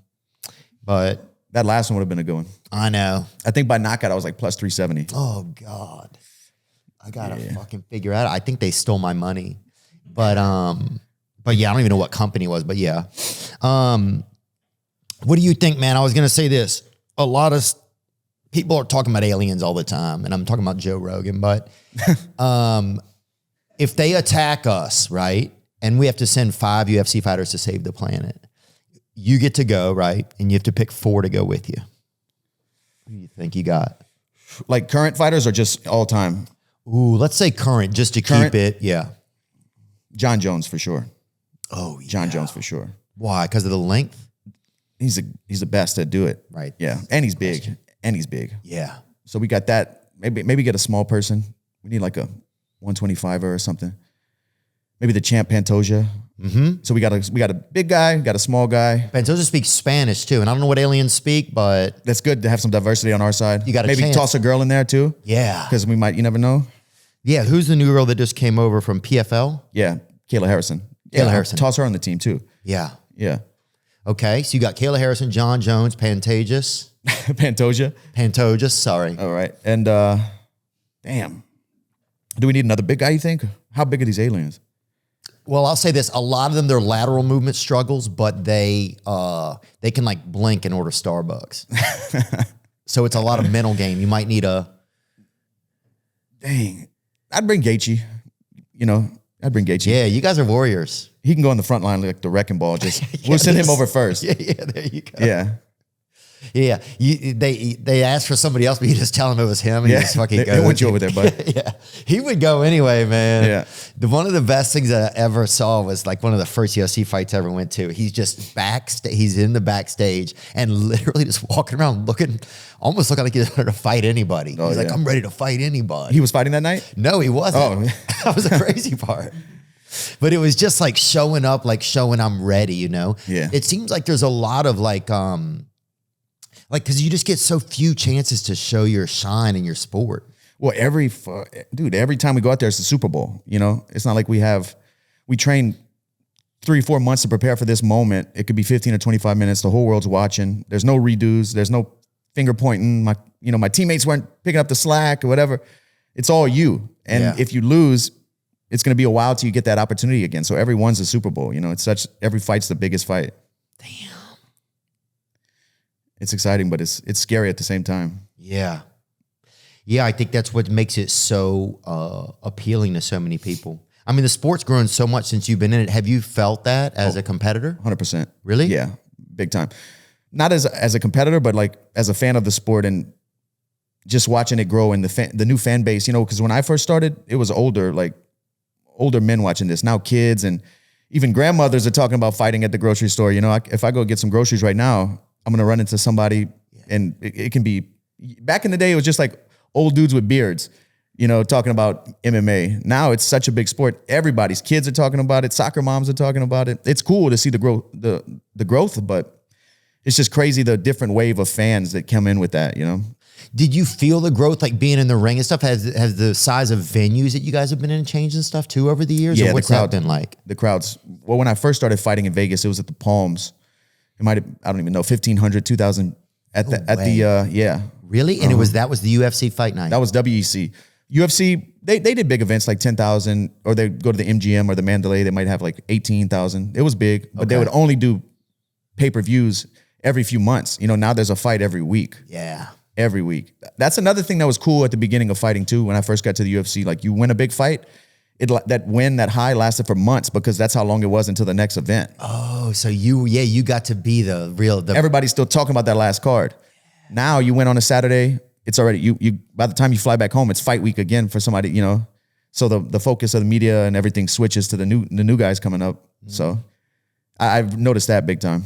But That last one would have been a good one. I know. I think by knockout, I was like plus 370. Oh God. I gotta fucking figure out. I think they stole my money. But yeah, I don't even know what company it was, but yeah. What do you think, man? I was gonna say this. A lot of people are talking about aliens all the time, and I'm talking about Joe Rogan, but if they attack us, right, and we have to send 5 UFC fighters to save the planet, you get to go, right, and you have to pick 4 to go with you. Who do you think you got? Like current fighters or just all time? Ooh, let's say current, just to keep it, yeah. John Jones for sure. Oh, yeah. John Jones for sure. Why? Because of the length? He's the best to do it. Right. Yeah, and he's big. And he's big. Yeah. So we got that. Maybe get a small person. We need like a 125er or something. Maybe the champ Pantoja. Mm-hmm. So we got a big guy, got a small guy. Pantoja speaks Spanish too, and I don't know what aliens speak, but That's good to have some diversity on our side. You got a maybe chance. toss a girl in there too. yeah. Because you never know. Yeah, who's the new girl that just came over from PFL? Yeah, Kayla Harrison. Kayla Harrison. Toss her on the team too. Yeah. Yeah. Okay, so you got Kayla Harrison, John Jones, Pantoja, sorry. All right. And damn. Do we need another big guy, you think? How big are these aliens? Well, I'll say this. A lot of them, their lateral movement struggles, but they can like blink and order Starbucks. So it's a lot of mental game. You might need a... Dang. I'd bring Gaethje. I'd bring Gaethje. Yeah, you guys are warriors. He can go on the front line like the wrecking ball. We'll send him over first. Yeah, there you go. Yeah. Yeah, they asked for somebody else, but you just tell them it was him, and he just fucking goes. They want you over there, bud. Yeah, he would go anyway, man. Yeah. One of the best things that I ever saw was like one of the first UFC fights I ever went to. He's just backstage. He's in the backstage and literally just walking around almost looking like he's ready to fight anybody. He's like, I'm ready to fight anybody. He was fighting that night? No, he wasn't. Oh. That was the crazy part. But it was just like showing up, like showing I'm ready, you know? Yeah. It seems like there's a lot of like, because you just get so few chances to show your shine in your sport. Well, every time we go out there, it's the Super Bowl. You know, it's not like we train 3-4 months to prepare for this moment. It could be 15 or 25 minutes. The whole world's watching. There's no redos. There's no finger pointing. My teammates weren't picking up the slack or whatever. It's all you. And if you lose, it's going to be a while till you get that opportunity again. So everyone's a Super Bowl. You know, every fight's the biggest fight. Damn. It's exciting, but it's scary at the same time. Yeah. Yeah, I think that's what makes it so appealing to so many people. I mean, the sport's grown so much since you've been in it. Have you felt that as a competitor? 100%. Really? Yeah, big time. Not as a competitor, but like as a fan of the sport and just watching it grow and the new fan base, you know, because when I first started, it was older men watching this. Now kids and even grandmothers are talking about fighting at the grocery store. You know, if I go get some groceries right now, I'm going to run into somebody and it can be, back in the day, it was just like old dudes with beards, you know, talking about MMA. Now it's such a big sport. Everybody's kids are talking about it. Soccer moms are talking about it. It's cool to see the growth, but it's just crazy the different wave of fans that come in with that, you know? Did you feel the growth, like being in the ring and stuff? Has the size of venues that you guys have been in changed and stuff too over the years? Yeah, or what's that been like? The crowds. Well, when I first started fighting in Vegas, it was at the Palms. It might have, I don't even know, 1,500, 2,000 yeah. Really? And that was the UFC fight night? That was WEC. UFC, they did big events like 10,000, or they go to the MGM or the Mandalay. They might have like 18,000. It was big, but they would only do pay-per-views every few months. You know, now there's a fight every week. Yeah. Every week. That's another thing that was cool at the beginning of fighting too. When I first got to the UFC, like you win a big fight, that high lasted for months because that's how long it was until the next event. Oh, so you got to be the real. Everybody's still talking about that last card. Now you went on a Saturday, it's already you. By the time you fly back home, it's fight week again for somebody. You know, so the focus of the media and everything switches to the new guys coming up. Mm-hmm. So I've noticed that big time.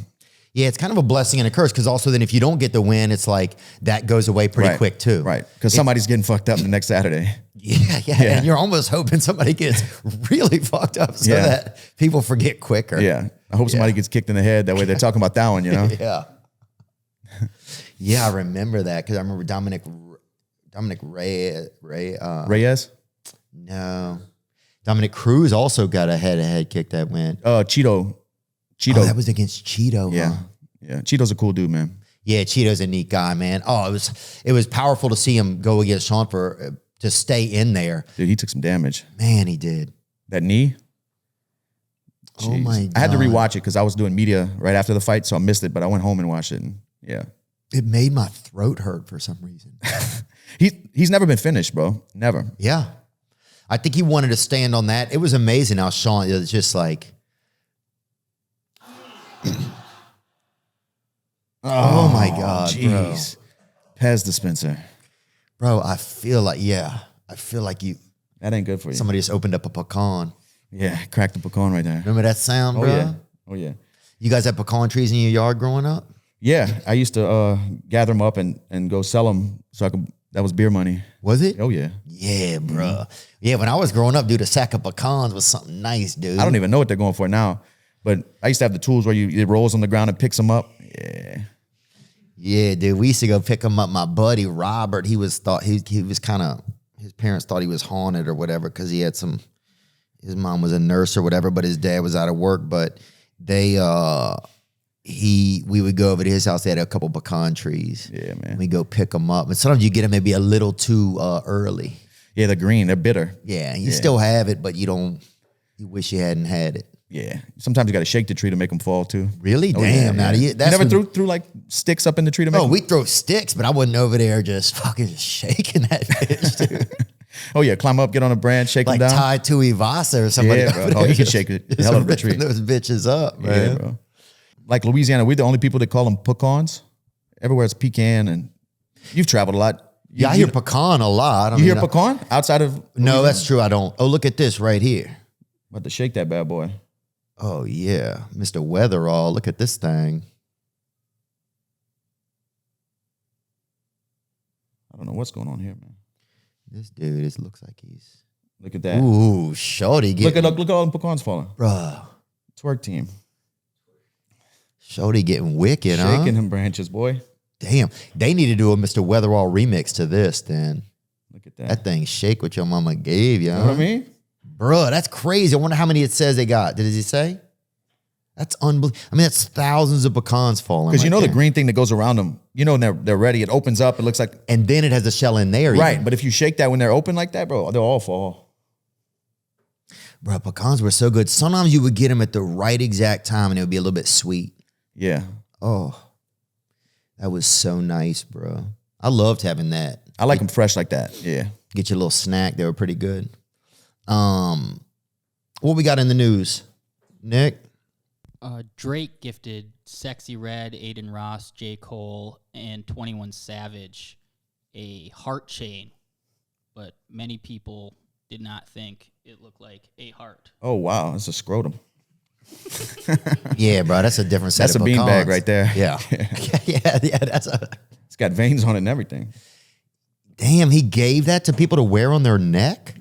Yeah, it's kind of a blessing and a curse because also then if you don't get the win, it's like that goes away pretty quick too. Right, because somebody's getting fucked up the next Saturday. Yeah, and you're almost hoping somebody gets really fucked up so that people forget quicker. Yeah, I hope somebody gets kicked in the head. That way they're talking about that one, you know? Yeah. Yeah, I remember that because I remember Dominic Reyes? No. Dominic Cruz also got a head-to-head kick that went. Cheeto. Oh, that was against Cheeto. Yeah. Huh? Yeah. Cheeto's a cool dude, man. Yeah, Cheeto's a neat guy, man. Oh, it was powerful to see him go against Sean to stay in there. Dude, he took some damage. Man, he did. That knee? Jeez. Oh my God. I had to rewatch it because I was doing media right after the fight, so I missed it, but I went home and watched it. And yeah. It made my throat hurt for some reason. He's never been finished, bro. Never. Yeah. I think he wanted to stand on that. It was amazing how Sean, it was just like, oh my God, jeez. Pez dispenser. Bro, I feel like you. That ain't good for you. Somebody just opened up a pecan. Yeah, cracked the pecan right there. Remember that sound, bro? Oh, yeah. You guys had pecan trees in your yard growing up? Yeah, I used to gather them up and go sell them that was beer money. Was it? Oh, yeah. Yeah, bro. Mm-hmm. Yeah, when I was growing up, dude, a sack of pecans was something nice, dude. I don't even know what they're going for now. But I used to have the tools where it rolls on the ground and picks them up. Yeah. Yeah, dude. We used to go pick them up. My buddy, Robert, he was kind of, his parents thought he was haunted or whatever because he had his mom was a nurse or whatever, but his dad was out of work. But we would go over to his house. They had a couple pecan trees. Yeah, man. We go pick them up. And sometimes you get them maybe a little too early. Yeah, they're green. They're bitter. Yeah, you still have it, but you wish you hadn't had it. Yeah. Sometimes you got to shake the tree to make them fall too. Really? Oh, damn. Yeah, now you never threw like sticks up in the tree to make them? we throw sticks, but I wasn't over there just fucking shaking that bitch, dude. Oh, yeah. Climb up, get on a branch, shake them down. Like tied to Ivasa or somebody. Yeah, bro. Oh, he can shake it. The hell out of the tree. Those bitches up, man. Yeah, bro. Like Louisiana, we're the only people that call them pecans. everywhere it's Pecan, and you've traveled a lot. I hear Pecan a lot. You hear Pecan outside of? No, that's true. I don't. Oh, look at this right here. About to shake that bad boy. Oh yeah, Mr. Weatherall. Look at this thing. I don't know what's going on here, man. This dude, it looks like he's. Look at that. Ooh, shorty getting. Look at all the pecans falling. Bruh. Twerk team. Shorty getting wicked, huh? Shaking them branches, boy. Damn. They need to do a Mr. Weatherall remix to this then. Look at that. That thing shake what your mama gave you, You know what I mean? Bruh, that's crazy. I wonder how many it says they got. Did he say? That's unbelievable. I mean, that's thousands of pecans falling. Because you know there. the green thing that goes around them, you know when they're ready, it opens up, it looks like. And then it has a shell in there. Right, even. but if you shake that when they're open like that, bro, they'll all fall. Bro, pecans were so good. Sometimes you would get them at the right exact time and it would be a little bit sweet. Yeah. Oh, that was so nice, bro. I loved having that. I like them fresh like that. Yeah. Get your little snack. They were pretty good. What we got in the news, Nick? Drake gifted Sexy Red, Aiden Ross, J. Cole, and 21 Savage a heart chain, but many people did not think it looked like a heart. Oh, wow. It's a scrotum. Yeah, bro. That's a different set That's of a pecans. beanbag right there. Yeah. yeah. That's a... It's got veins on it and everything. Damn, he gave that to people to wear on their neck?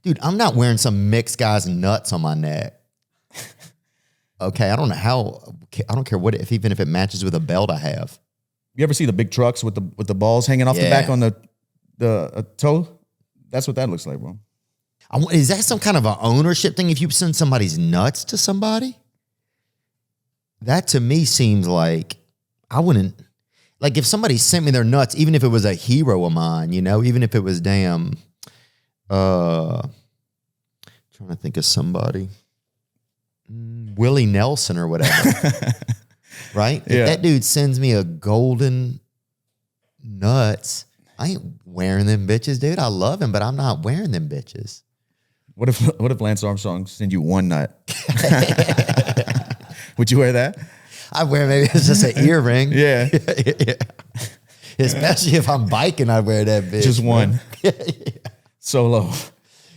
Dude, I'm not wearing some mixed guy's nuts on my neck. Okay, I don't know how. I don't care what even if it matches with a belt I have. You ever see the big trucks with the balls hanging off the back on the toe? That's what that looks like, bro. Is that some kind of an ownership thing? If you send somebody's nuts to somebody, that to me seems like I wouldn't. Like if somebody sent me their nuts, even if it was a hero of mine, you know, even if it was trying to think of somebody. Willie Nelson or whatever. Right? Yeah. If that dude sends me a golden nuts, I ain't wearing them bitches, dude. I love him, but I'm not wearing them bitches. What if Lance Armstrong send you one nut? Would you wear that? I wear maybe it's just an earring. Yeah. Yeah. Especially if I'm biking, I wear that bitch. Just bro. one. Solo.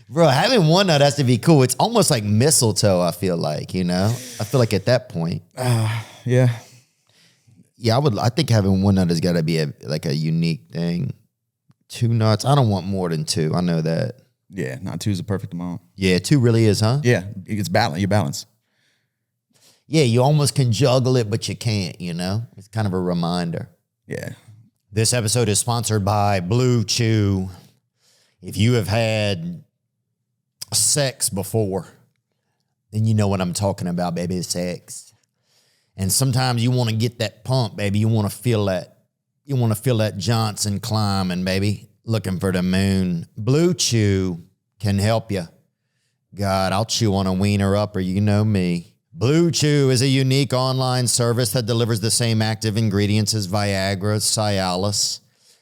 Bro, having one nut has to be cool. It's almost like mistletoe, I feel like, you know? I feel like at that point. Yeah. Yeah, I think having one nut has got to be a unique thing. 2 nuts. I don't want more than 2. I know that. Yeah, not 2's the perfect amount. Yeah, 2 really is, huh? Yeah, it's balance. You're balanced. Yeah, you almost can juggle it, but you can't, you know? It's kind of a reminder. Yeah. This episode is sponsored by BlueChew. If you have had sex before, then you know what I'm talking about, baby, sex. And sometimes you want to get that pump, baby. You want to feel that. You want to feel that Johnson climbing, baby. Looking for the moon. BlueChew can help you. God, I'll chew on a wiener upper. You know me. BlueChew is a unique online service that delivers the same active ingredients as Viagra, Cialis,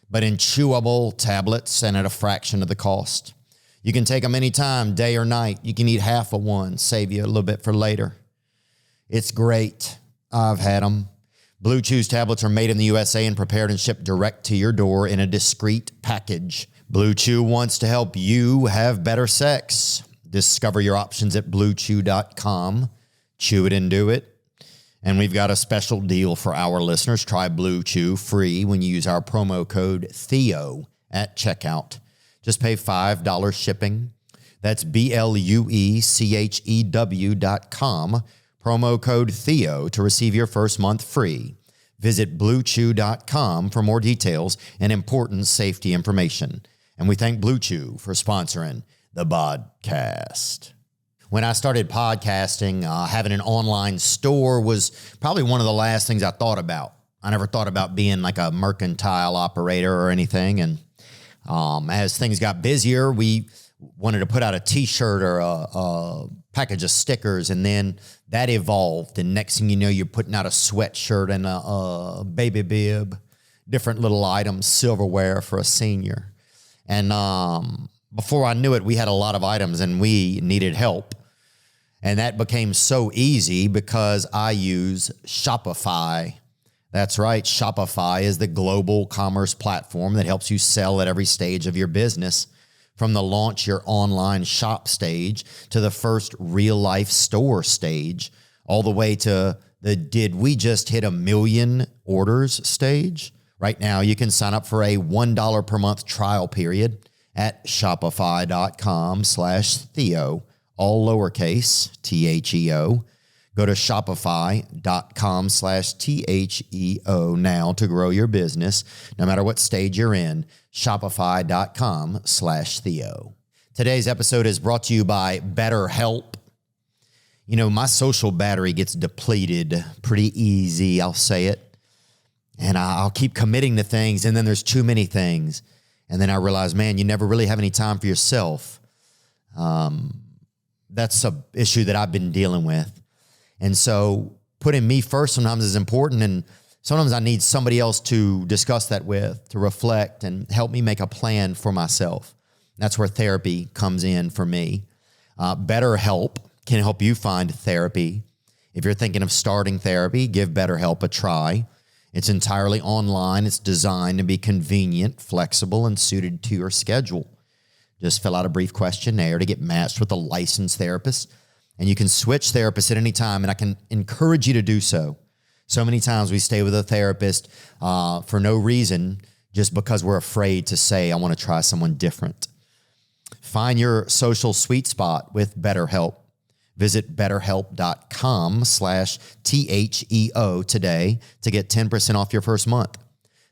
but in chewable tablets and at a fraction of the cost. You can take them anytime, day or night. You can eat half of one, save you a little bit for later. It's great. I've had them. BlueChew's tablets are made in the USA and prepared and shipped direct to your door in a discreet package. BlueChew wants to help you have better sex. Discover your options at bluechew.com. Chew it and do it. And we've got a special deal for our listeners. Try BlueChew free when you use our promo code Theo at checkout. Just pay $5 shipping. That's BLUECHEW.com. Promo code Theo to receive your first month free. Visit bluechew.com for more details and important safety information. And we thank BlueChew for sponsoring the podcast. When I started podcasting, having an online store was probably one of the last things I thought about. I never thought about being like a mercantile operator or anything. And as things got busier, we wanted to put out a T-shirt or a package of stickers, and then that evolved. And next thing you know, you're putting out a sweatshirt and a baby bib, different little items, silverware for a senior. And before I knew it, we had a lot of items and we needed help. And that became so easy because I use Shopify That's right. Shopify is the global commerce platform that helps you sell at every stage of your business, from the launch your online shop stage to the first real life store stage, all the way to the did we just hit 1 million orders stage. Right now, you can sign up for a $1 per month trial period at shopify.com/Theo, all lowercase, THEO. Go to shopify.com/THEO now to grow your business, no matter what stage you're in. Shopify.com/Theo. Today's episode is brought to you by BetterHelp. You know, my social battery gets depleted pretty easy, I'll say it. And I'll keep committing to things, and then there's too many things. And then I realize, man, you never really have any time for yourself. That's an issue that I've been dealing with. And so putting me first sometimes is important, and sometimes I need somebody else to discuss that with, to reflect and help me make a plan for myself. That's where therapy comes in for me. BetterHelp can help you find therapy. If you're thinking of starting therapy, give BetterHelp a try. It's entirely online. It's designed to be convenient, flexible, and suited to your schedule. Just fill out a brief questionnaire to get matched with a licensed therapist. And you can switch therapists at any time, and I can encourage you to do so. So many times we stay with a therapist for no reason, just because we're afraid to say, I want to try someone different. Find your social sweet spot with BetterHelp. Visit betterhelp.com/THEO today to get 10% off your first month.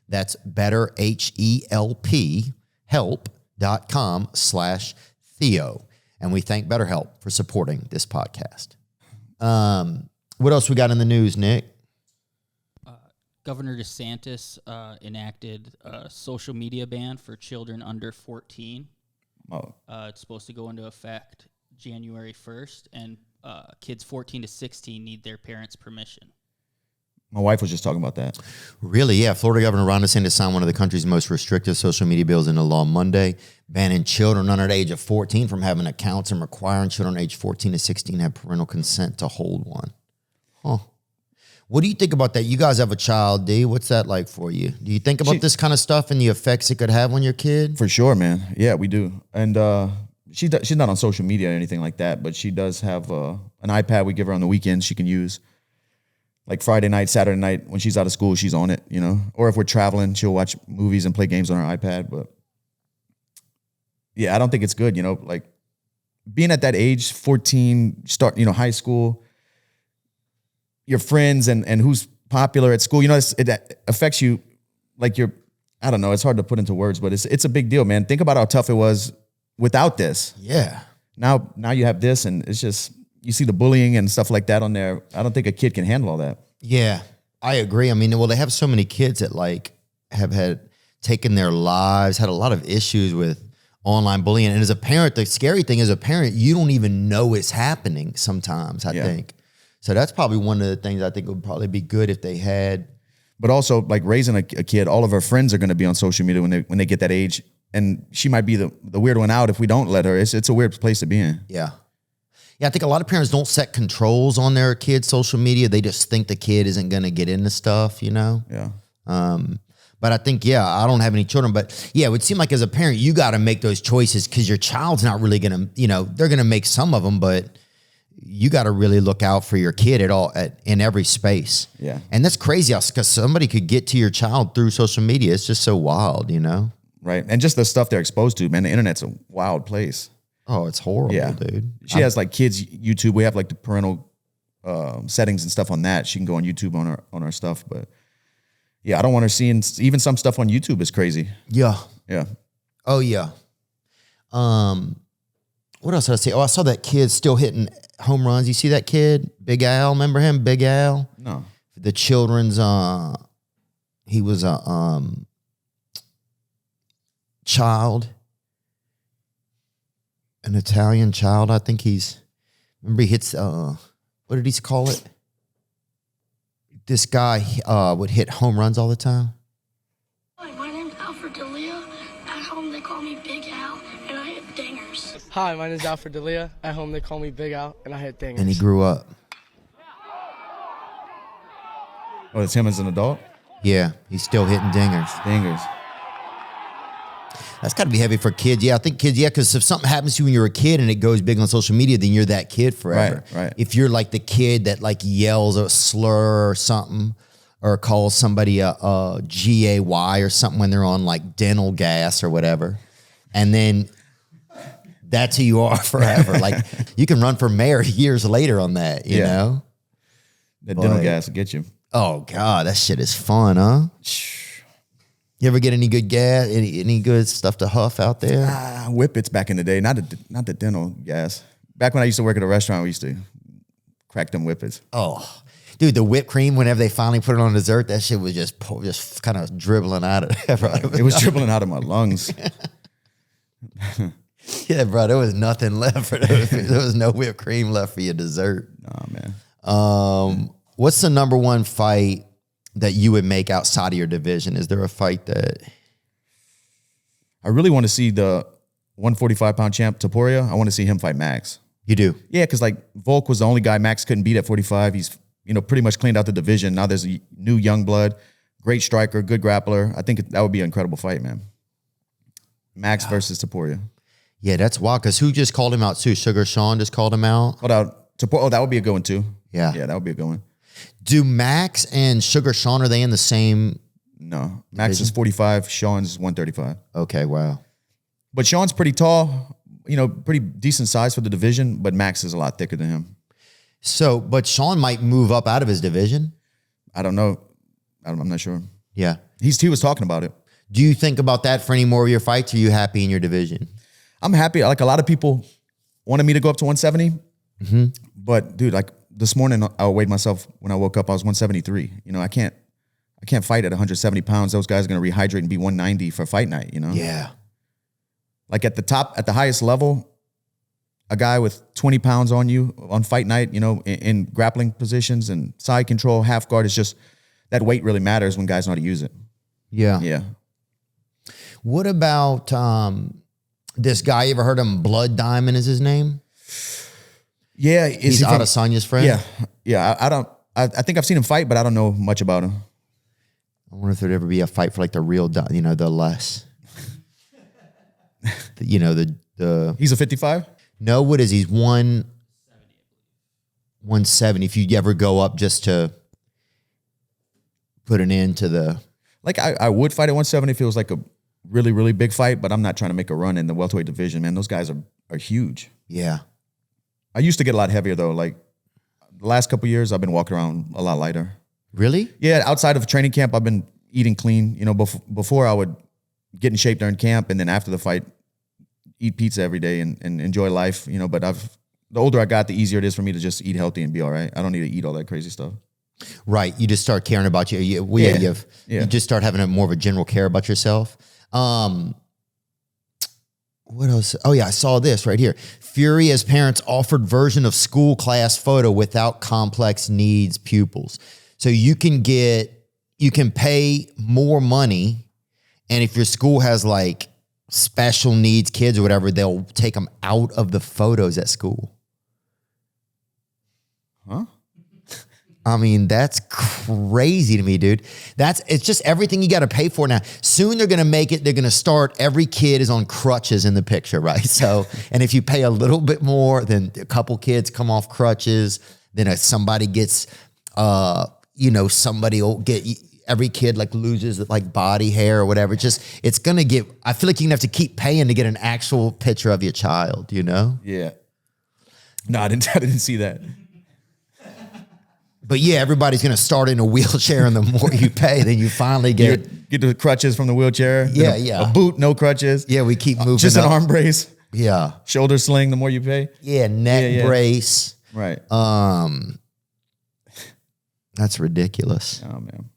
That's betterhelp.com/Theo. And we thank BetterHelp for supporting this podcast. What else we got in the news, Nick? Governor DeSantis enacted a social media ban for children under 14. Oh, It's supposed to go into effect January 1st, and kids 14 to 16 need their parents' permission. my wife was just talking about that. Really? Yeah. Florida Governor Ron DeSantis signed one of the country's most restrictive social media bills into law Monday, banning children under the age of 14 from having accounts and requiring children aged 14 to 16 have parental consent to hold one. Huh. What do you think about that? You guys have a child, D. What's that like for you? Do you think about this kind of stuff and the effects it could have on your kid? For sure, man. Yeah, we do. And she's not on social media or anything like that, but she does have an iPad we give her on the weekends she can use. Like Friday night, Saturday night, when she's out of school, she's on it, you know. Or if we're traveling, she'll watch movies and play games on her iPad. But yeah, I don't think it's good, you know. Like being at that age, 14, start, high school, your friends and who's popular at school, it affects you like I don't know, it's hard to put into words, but it's a big deal, man. Think about how tough it was without this. Yeah. Now you have this, and it's just, you see the bullying and stuff like that on there. I don't think a kid can handle all that. Yeah, I agree. I mean, well, they have so many kids that have had taken their lives, had a lot of issues with online bullying. And as a parent, the scary thing is, you don't even know it's happening sometimes, I think. So that's probably one of the things I think would probably be good if they had. But also, like raising a kid, all of her friends are going to be on social media when they get that age. And she might be the weird one out if we don't let her. It's a weird place to be in. Yeah. Yeah, I think a lot of parents don't set controls on their kids' social media. They just think the kid isn't going to get into stuff, Yeah. But I think, I don't have any children, but it would seem like as a parent, you got to make those choices because your child's not really going to, they're going to make some of them, but you got to really look out for your kid in every space. Yeah. And that's crazy because somebody could get to your child through social media. It's just so wild, Right. And just the stuff they're exposed to, man, the internet's a wild place. Oh, it's horrible, dude. She has like kids YouTube. We have like the parental settings and stuff on that. She can go on YouTube on our stuff. But yeah, I don't want her seeing even some stuff on YouTube is crazy. Yeah. Yeah. Oh, yeah. What else did I see? Oh, I saw that kid still hitting home runs. You see that kid? Big Al, remember him? Big Al? No. The children's, he was a child. An Italian child, I think remember he hits, what did he call it? This guy would hit home runs all the time. Hi, my name's Alfred D'Elia. At home they call me Big Al, and I hit dingers. Hi, my name is Alfred D'Elia. At home, they call me Big Al, and I hit dingers. And he grew up. Oh, it's him as an adult? Yeah, he's still hitting dingers. Dingers. That's got to be heavy for kids. Yeah, I think kids, yeah, because if something happens to you when you're a kid and it goes big on social media, then you're that kid forever. Right. If you're like the kid that like yells a slur or something or calls somebody a GAY or something when they're on like dental gas or whatever, and then that's who you are forever. Like you can run for mayor years later on that, you know? That dental gas will get you. Oh, God, that shit is fun, huh? You ever get any good gas, any good stuff to huff out there? Whippets back in the day, not the dental gas. Back when I used to work at a restaurant, we used to crack them whippets. Oh, dude, the whipped cream, whenever they finally put it on dessert, that shit was just kind of dribbling out of there, bro. It was dribbling out of my lungs. Yeah, bro, there was nothing left. There was no whipped cream left for your dessert. Oh, man. What's the number one fight that you would make outside of your division? Is there a fight that... I really want to see the 145-pound champ, Poirier. I want to see him fight Max. You do? Yeah, because like Volk was the only guy Max couldn't beat at 45. He's, pretty much cleaned out the division. Now there's a new young blood, great striker, good grappler. I think that would be an incredible fight, man. Max versus Poirier. Yeah, that's wild, because who just called him out too? Sugar Sean just called him out? Hold out. Oh, that would be a good one too. Yeah. Yeah, that would be a good one. Do Max and Sugar Sean, are they in the same... No. Max division? is 45. Sean's 135. Okay, wow. But Sean's pretty tall, pretty decent size for the division, but Max is a lot thicker than him. So, but Sean might move up out of his division? I don't know. I'm not sure. Yeah. He was talking about it. Do you think about that for any more of your fights? Are you happy in your division? I'm happy. Like a lot of people wanted me to go up to 170. Mm-hmm. But dude, like this morning I weighed myself when I woke up, I was 173. I can't fight at 170 pounds. Those guys are going to rehydrate and be 190 for fight night, Yeah. Like at the highest level, a guy with 20 pounds on you on fight night, in grappling positions and side control, half guard, is just, that weight really matters when guys know how to use it. Yeah. Yeah. What about this guy? You ever heard of him? Blood Diamond is his name? Yeah. He's Adesanya's friend? Yeah. Yeah. I think I've seen him fight, but I don't know much about him. I wonder if there'd ever be a fight for like the real, the less. the He's a 55? No, what is he? He's 170. If you ever go up just to put an end to the... Like I would fight at 170 if it was like a really, really big fight, but I'm not trying to make a run in the welterweight division, man. Those guys are huge. Yeah. I used to get a lot heavier though. Like the last couple of years, I've been walking around a lot lighter. Really? Yeah, outside of training camp, I've been eating clean. Before I would get in shape during camp, and then after the fight, eat pizza every day and enjoy life. But the older I got, the easier it is for me to just eat healthy and be all right. I don't need to eat all that crazy stuff. Right. You just start caring about you. You just start having more of a general care about yourself. What else? Oh yeah, I saw this right here. Fury as parents offered version of school class photo without complex needs pupils. So you can pay more money, and if your school has like special needs kids or whatever, they'll take them out of the photos at school. Huh? I mean, that's crazy to me, dude. It's just everything you got to pay for now. Soon they're going to make it. They're going to start. Every kid is on crutches in the picture, right? So, and if you pay a little bit more, then a couple kids come off crutches. Then if somebody gets, somebody will get, every kid like loses like body hair or whatever. It's going to get, I feel like you're going to have to keep paying to get an actual picture of your child, Yeah. No, I didn't see that. But yeah, everybody's going to start in a wheelchair, and the more you pay, then you finally get the crutches from the wheelchair. Yeah. A boot, no crutches. Yeah, we keep moving. Just up. an arm brace. Yeah. Shoulder sling, the more you pay. Yeah, neck brace. Right. That's ridiculous. Oh, man.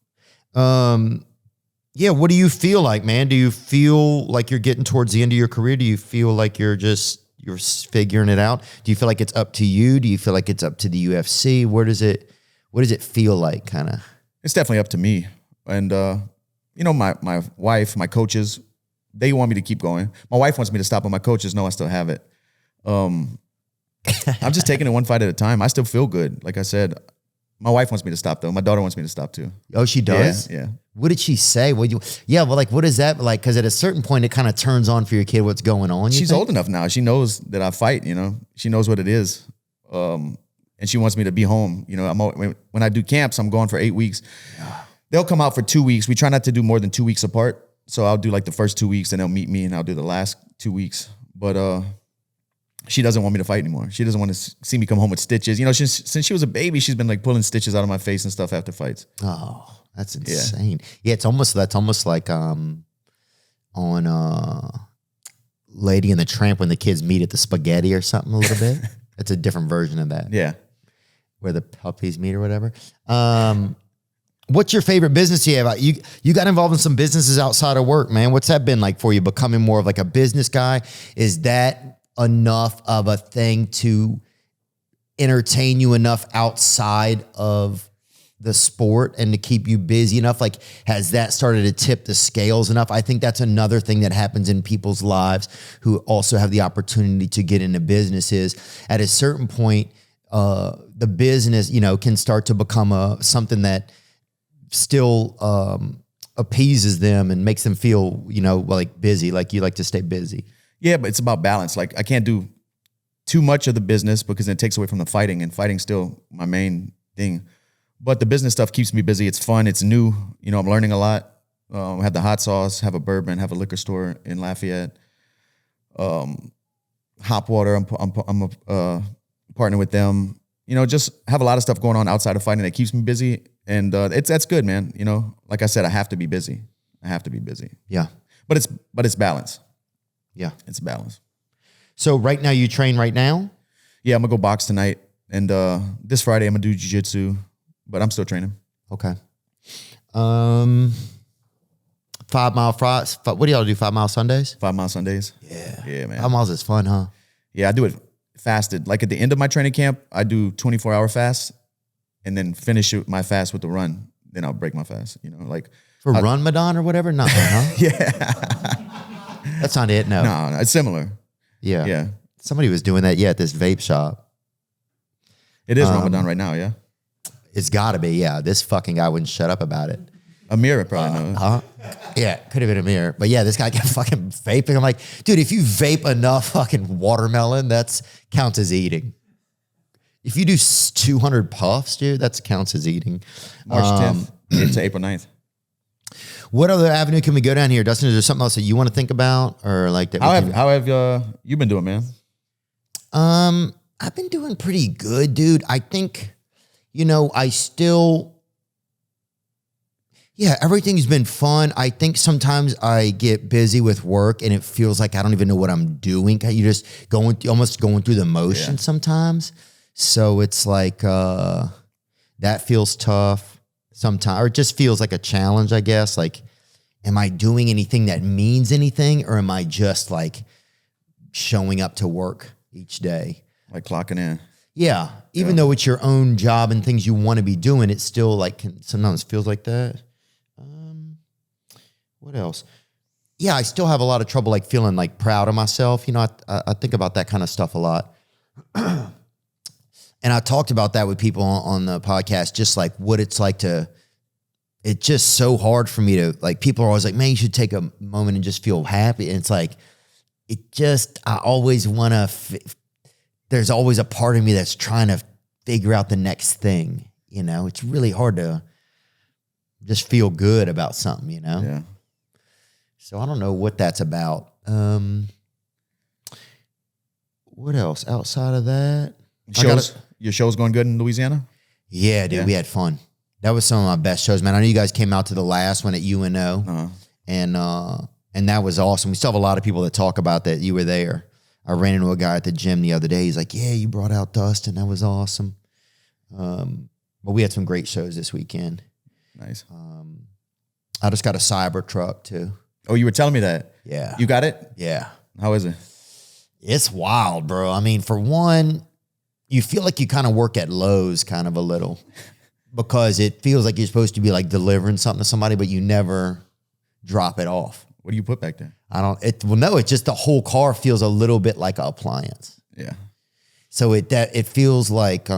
Yeah, what do you feel like, man? Do you feel like you're getting towards the end of your career? Do you feel like you're figuring it out? Do you feel like it's up to you? Do you feel like it's up to the UFC? What does it feel like, kind of? It's definitely up to me. And, my wife, my coaches, they want me to keep going. My wife wants me to stop, but my coaches know I still have it. I'm just taking it one fight at a time. I still feel good. Like I said, My wife wants me to stop though. My daughter wants me to stop too. Oh, she does? Yeah. What did she say? What is that like? Because at a certain point, it kind of turns on for your kid what's going on. She's old enough now. She knows that I fight, She knows what it is. And she wants me to be home. When I do camps, I'm gone for 8 weeks. They'll come out for 2 weeks. We try not to do more than 2 weeks apart. So I'll do like the first 2 weeks and they'll meet me and I'll do the last 2 weeks. But she doesn't want me to fight anymore. She doesn't want to see me come home with stitches. Since she was a baby, she's been like pulling stitches out of my face and stuff after fights. Oh, that's insane. Yeah, that's almost like on Lady and the Tramp when the kids meet at the spaghetti or something a little bit. It's a different version of that. Yeah. Where the puppies meet or whatever. What's your favorite business you have? You got involved in some businesses outside of work, man. What's that been like for you? Becoming more of like a business guy? Is that enough of a thing to entertain you enough outside of the sport and to keep you busy enough? Like, has that started to tip the scales enough? I think that's another thing that happens in people's lives who also have the opportunity to get into businesses. At a certain point, the business, can start to become something that still appeases them and makes them feel, like busy, like you like to stay busy. Yeah, but it's about balance. Like I can't do too much of the business because it takes away from the fighting, and fighting's still my main thing. But the business stuff keeps me busy. It's fun. It's new. I'm learning a lot. I have the hot sauce, have a bourbon, have a liquor store in Lafayette. Hop Water, I'm a partner with them. Just have a lot of stuff going on outside of fighting that keeps me busy. And that's good, man. Like I said, I have to be busy. Yeah. But it's balance. Yeah. It's balance. So right now you train right now? Yeah, I'm gonna go box tonight. And this Friday I'm gonna do jiu-jitsu, but I'm still training. Okay. 5 mile fries. What do y'all do? 5 mile Sundays? 5 mile Sundays. Yeah. Yeah, man. 5 miles is fun, huh? Yeah, I do it fasted. Like at the end of my training camp, I do 24-hour fast and then finish my fast with the run. Then I'll break my fast, like. For Ramadan or whatever? Nothing, huh? Yeah. That's not it, no. No, it's similar. Yeah. Yeah. Somebody was doing that, at this vape shop. It is Ramadan right now, yeah? It's got to be, yeah. This fucking guy wouldn't shut up about it. Amir probably knows. Yeah, could have been Amir. But yeah, this guy kept fucking vaping. I'm like, dude, if you vape enough fucking watermelon, that's counts as eating. If you do 200 puffs, dude, that counts as eating. March 10th to April 9th. What other avenue can we go down here? Dustin, is there something else that you want to think about? Or like that? How have you been doing, man? I've been doing pretty good, dude. I think, everything's been fun. I think sometimes I get busy with work and it feels like I don't even know what I'm doing. You're just almost going through the motion sometimes. So it's like, that feels tough sometimes, or it just feels like a challenge, I guess. Like, am I doing anything that means anything, or am I just like showing up to work each day? Like clocking in. Yeah. Even though it's your own job and things you want to be doing, it still like sometimes feels like that. What else? Yeah, I still have a lot of trouble like feeling like proud of myself. I think about that kind of stuff a lot. And I talked about that with people on the podcast, just like what it's like it's just so hard for me to, like, people are always like, man, you should take a moment and just feel happy. And it's like, I always want to, there's always a part of me that's trying to figure out the next thing. It's really hard to just feel good about something, Yeah. So I don't know what that's about. What else outside of that? Your show's going good in Louisiana? Yeah, dude, we had fun. That was some of my best shows, man. I know you guys came out to the last one at UNO, and that was awesome. We still have a lot of people that talk about that you were there. I ran into a guy at the gym the other day. He's like, yeah, you brought out Dustin. That was awesome. But we had some great shows this weekend. Nice. I just got a Cybertruck too. Oh, you were telling me that? Yeah. You got it? Yeah. How is it? It's wild, bro. I mean, for one, you feel like you kind of work at Lowe's kind of a little, because it feels like you're supposed to be like delivering something to somebody, but you never drop it off. What do you put back there? It's just the whole car feels a little bit like an appliance. Yeah. So it feels like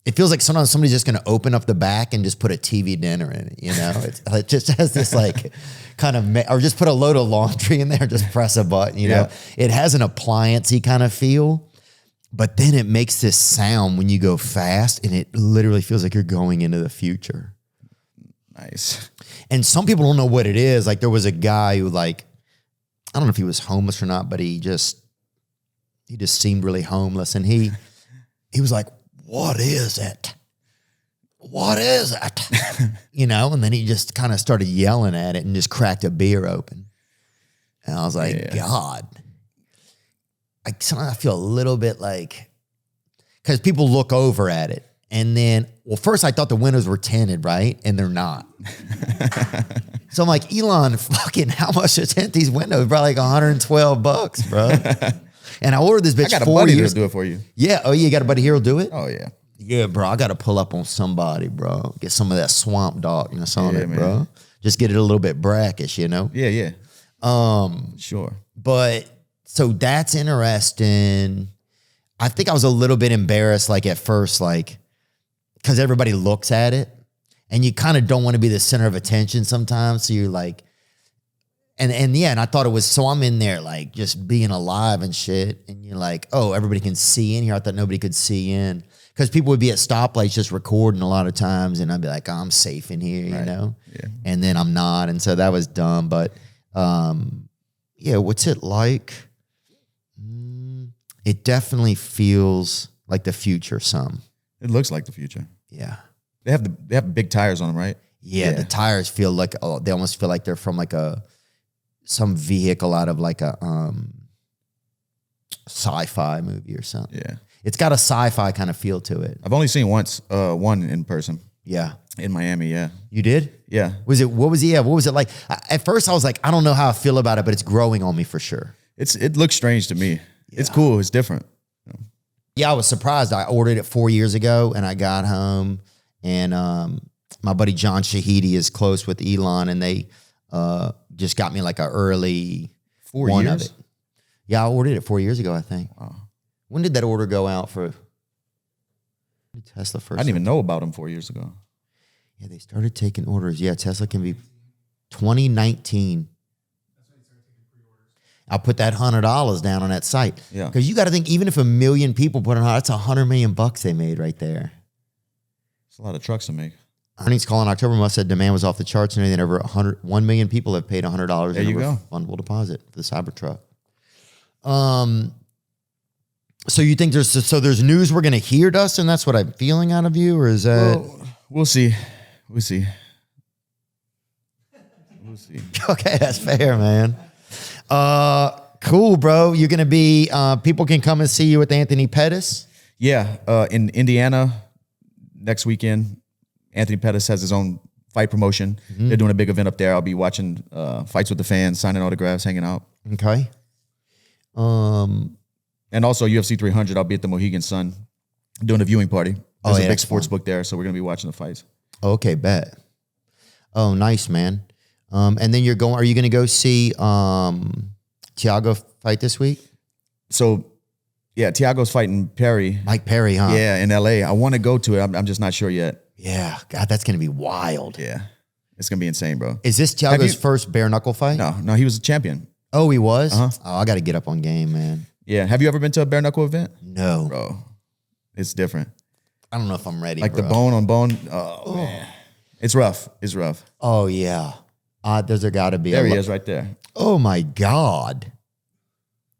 it feels like sometimes somebody's just going to open up the back and just put a TV dinner in it. It just has this like kind of, or just put a load of laundry in there, just press a button, you know, it has an appliance-y kind of feel, but then it makes this sound when you go fast and it literally feels like you're going into the future. Nice. And some people don't know what it is. Like there was a guy who like, I don't know if he was homeless or not, but he just seemed really homeless. And he was like, what is it? What is it? And then he just kind of started yelling at it and just cracked a beer open. And I was like, God. Sometimes I feel a little bit like, because people look over at it. And then, well, first I thought the windows were tinted, right? And they're not. So I'm like, Elon, fucking how much to tint these windows? Probably like $112, bro. And I ordered this bitch. I got a buddy to do it for you. Yeah. Oh, you got a buddy here who'll do it? Oh, yeah. Yeah, bro. I got to pull up on somebody, bro. Get some of that swamp darkness on it, man. bro. Just get it a little bit brackish, Yeah. Sure. But so that's interesting. I think I was a little bit embarrassed, like at first, like, because everybody looks at it and you kind of don't want to be the center of attention sometimes. So you're like, and I thought it was, so I'm in there like just being alive and shit. And you're like, oh, everybody can see in here. I thought nobody could see in, because people would be at stoplights just recording a lot of times. And I'd be like, oh, I'm safe in here, you know? Yeah. And then I'm not. And so that was dumb. But what's it like? It definitely feels like the future some. It looks like the future. Yeah. They have big tires on them, right? Yeah, the tires feel like, they almost feel like they're from like some vehicle out of like a sci-fi movie or something. Yeah. It's got a sci-fi kind of feel to it. I've only seen one in person. Yeah. In Miami, yeah. You did? Yeah. What was it like? At first I was like, I don't know how I feel about it, but it's growing on me for sure. It looks strange to me. Yeah. It's cool. It's different. Yeah, I was surprised. I ordered it 4 years ago and I got home and my buddy John Shahidi is close with Elon and they just got me like an early 4 one years? of it. Yeah, I ordered it 4 years ago, I think. Wow. When did that order go out for Tesla first? I didn't even know about them 4 years ago. Yeah, they started taking orders. Yeah, Tesla can be 2019. I'll put that $100 down on that site. Yeah. Because you got to think, even if 1 million people put it on, that's $100 million they made right there. It's a lot of trucks to make. Earnings call in October must said demand was off the charts and then over 1 million people have paid $100 There in you a go. refundable deposit for the Cybertruck. So you think there's news we're going to hear, Dustin? That's what I'm feeling out of you, or is that? Well, we'll see. We'll see. We'll see. Okay, that's fair, man. Cool, bro. You're going to be, people can come and see you with Anthony Pettis. Yeah, in Indiana next weekend, Anthony Pettis has his own fight promotion. Mm-hmm. They're doing a big event up there. I'll be watching fights with the fans, signing autographs, hanging out. Okay. And also UFC 300, I'll be at the Mohegan Sun doing a viewing party. There's a big that's sports fun. book there, so we're going to be watching the fights. Okay, bet. Oh, nice, man. And then are you going to go see Thiago fight this week? So, yeah, Thiago's fighting Perry. Mike Perry, huh? Yeah, in LA. I want to go to it. I'm just not sure yet. Yeah. God, that's going to be wild. Yeah. It's going to be insane, bro. Is this Thiago's first bare knuckle fight? No, he was a champion. Oh, he was? Uh-huh. Oh, I got to get up on game, man. Yeah. Have you ever been to a bare knuckle event? No. Bro, it's different. I don't know if I'm ready, Like bro. the bone on bone. Oh, man. It's rough. It's rough. Oh, yeah. There's got to be. There he is right there. Oh, my God.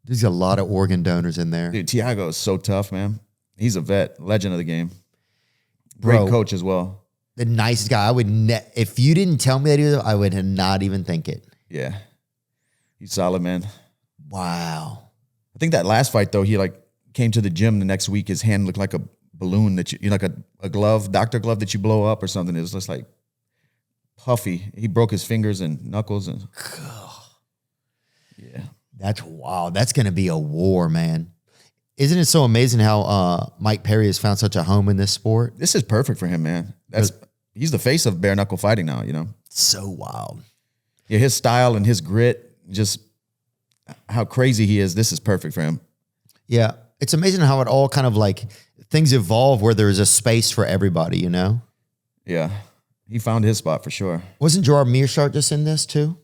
There's a lot of organ donors in there. Dude, Thiago is so tough, man. He's a vet, legend of the game. Great Bro. coach as well. The nicest guy. I would if you didn't tell me that he was, I would not even think it. Yeah. He's solid, man. Wow. I think that last fight, though, he like came to the gym the next week. His hand looked like a balloon that you know, like a glove, doctor glove that you blow up or something. It was just like puffy. He broke his fingers and knuckles. And yeah. That's wow. That's going to be a war, man. Isn't it so amazing how Mike Perry has found such a home in this sport? This is perfect for him, man. He's the face of bare knuckle fighting now, you know? So wild. Yeah, his style and his grit, just how crazy he is. This is perfect for him. Yeah. It's amazing how it all kind of like things evolve where there's a space for everybody, you know? Yeah. He found his spot for sure. Wasn't Gerard Meerschaert just in this too?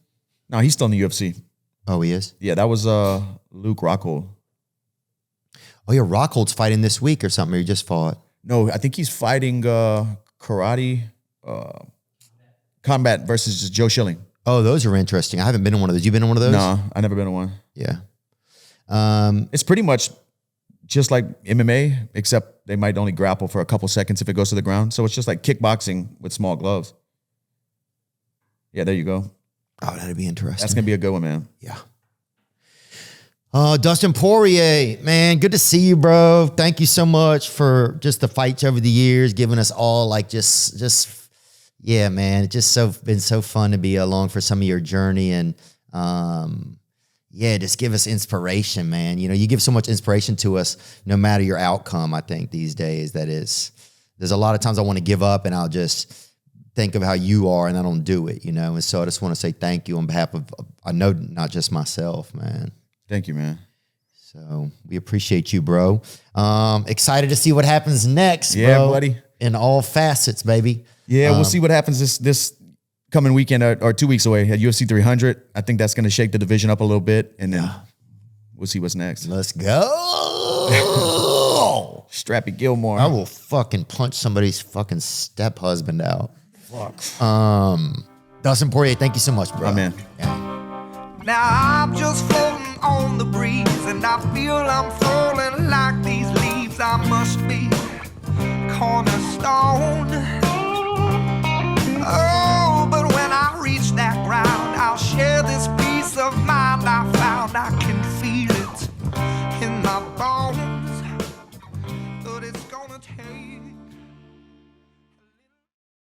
No, he's still in the UFC. Oh, he is? Yeah, that was Luke Rockhold. Oh, yeah, Rockhold's fighting this week or something, or he just fought? No, I think he's fighting karate combat versus Joe Schilling. Oh, those are interesting. I haven't been in one of those. You been in one of those? No, I never been in one. Yeah. It's pretty much just like MMA, except they might only grapple for a couple seconds if it goes to the ground. So it's just like kickboxing with small gloves. Yeah, there you go. Oh, that'd be interesting. That's going to be a good one, man. Yeah. Dustin Poirier, man, good to see you, bro. Thank you so much for just the fights over the years, giving us all like just yeah, man. It's just been so fun to be along for some of your journey and yeah, just give us inspiration, man. You know, you give so much inspiration to us, no matter your outcome. I think these days there's a lot of times I want to give up and I'll just think of how you are and I don't do it, you know. And so I just want to say thank you on behalf of I know not just myself, man. Thank you, man. So we appreciate you, bro. Excited to see what happens next, Yeah, bro. buddy. In all facets, baby. Yeah, we'll see what happens this coming weekend or 2 weeks away at UFC 300. I think that's going to shake the division up a little bit, and then we'll see what's next. Let's go. Strappy Gilmore. I will fucking punch somebody's fucking step-husband out. Fuck. Dustin Poirier, thank you so much, bro. Oh, man. Yeah. Now I'm just floating on the breeze, and I feel I'm falling like these leaves. I must be cornerstone.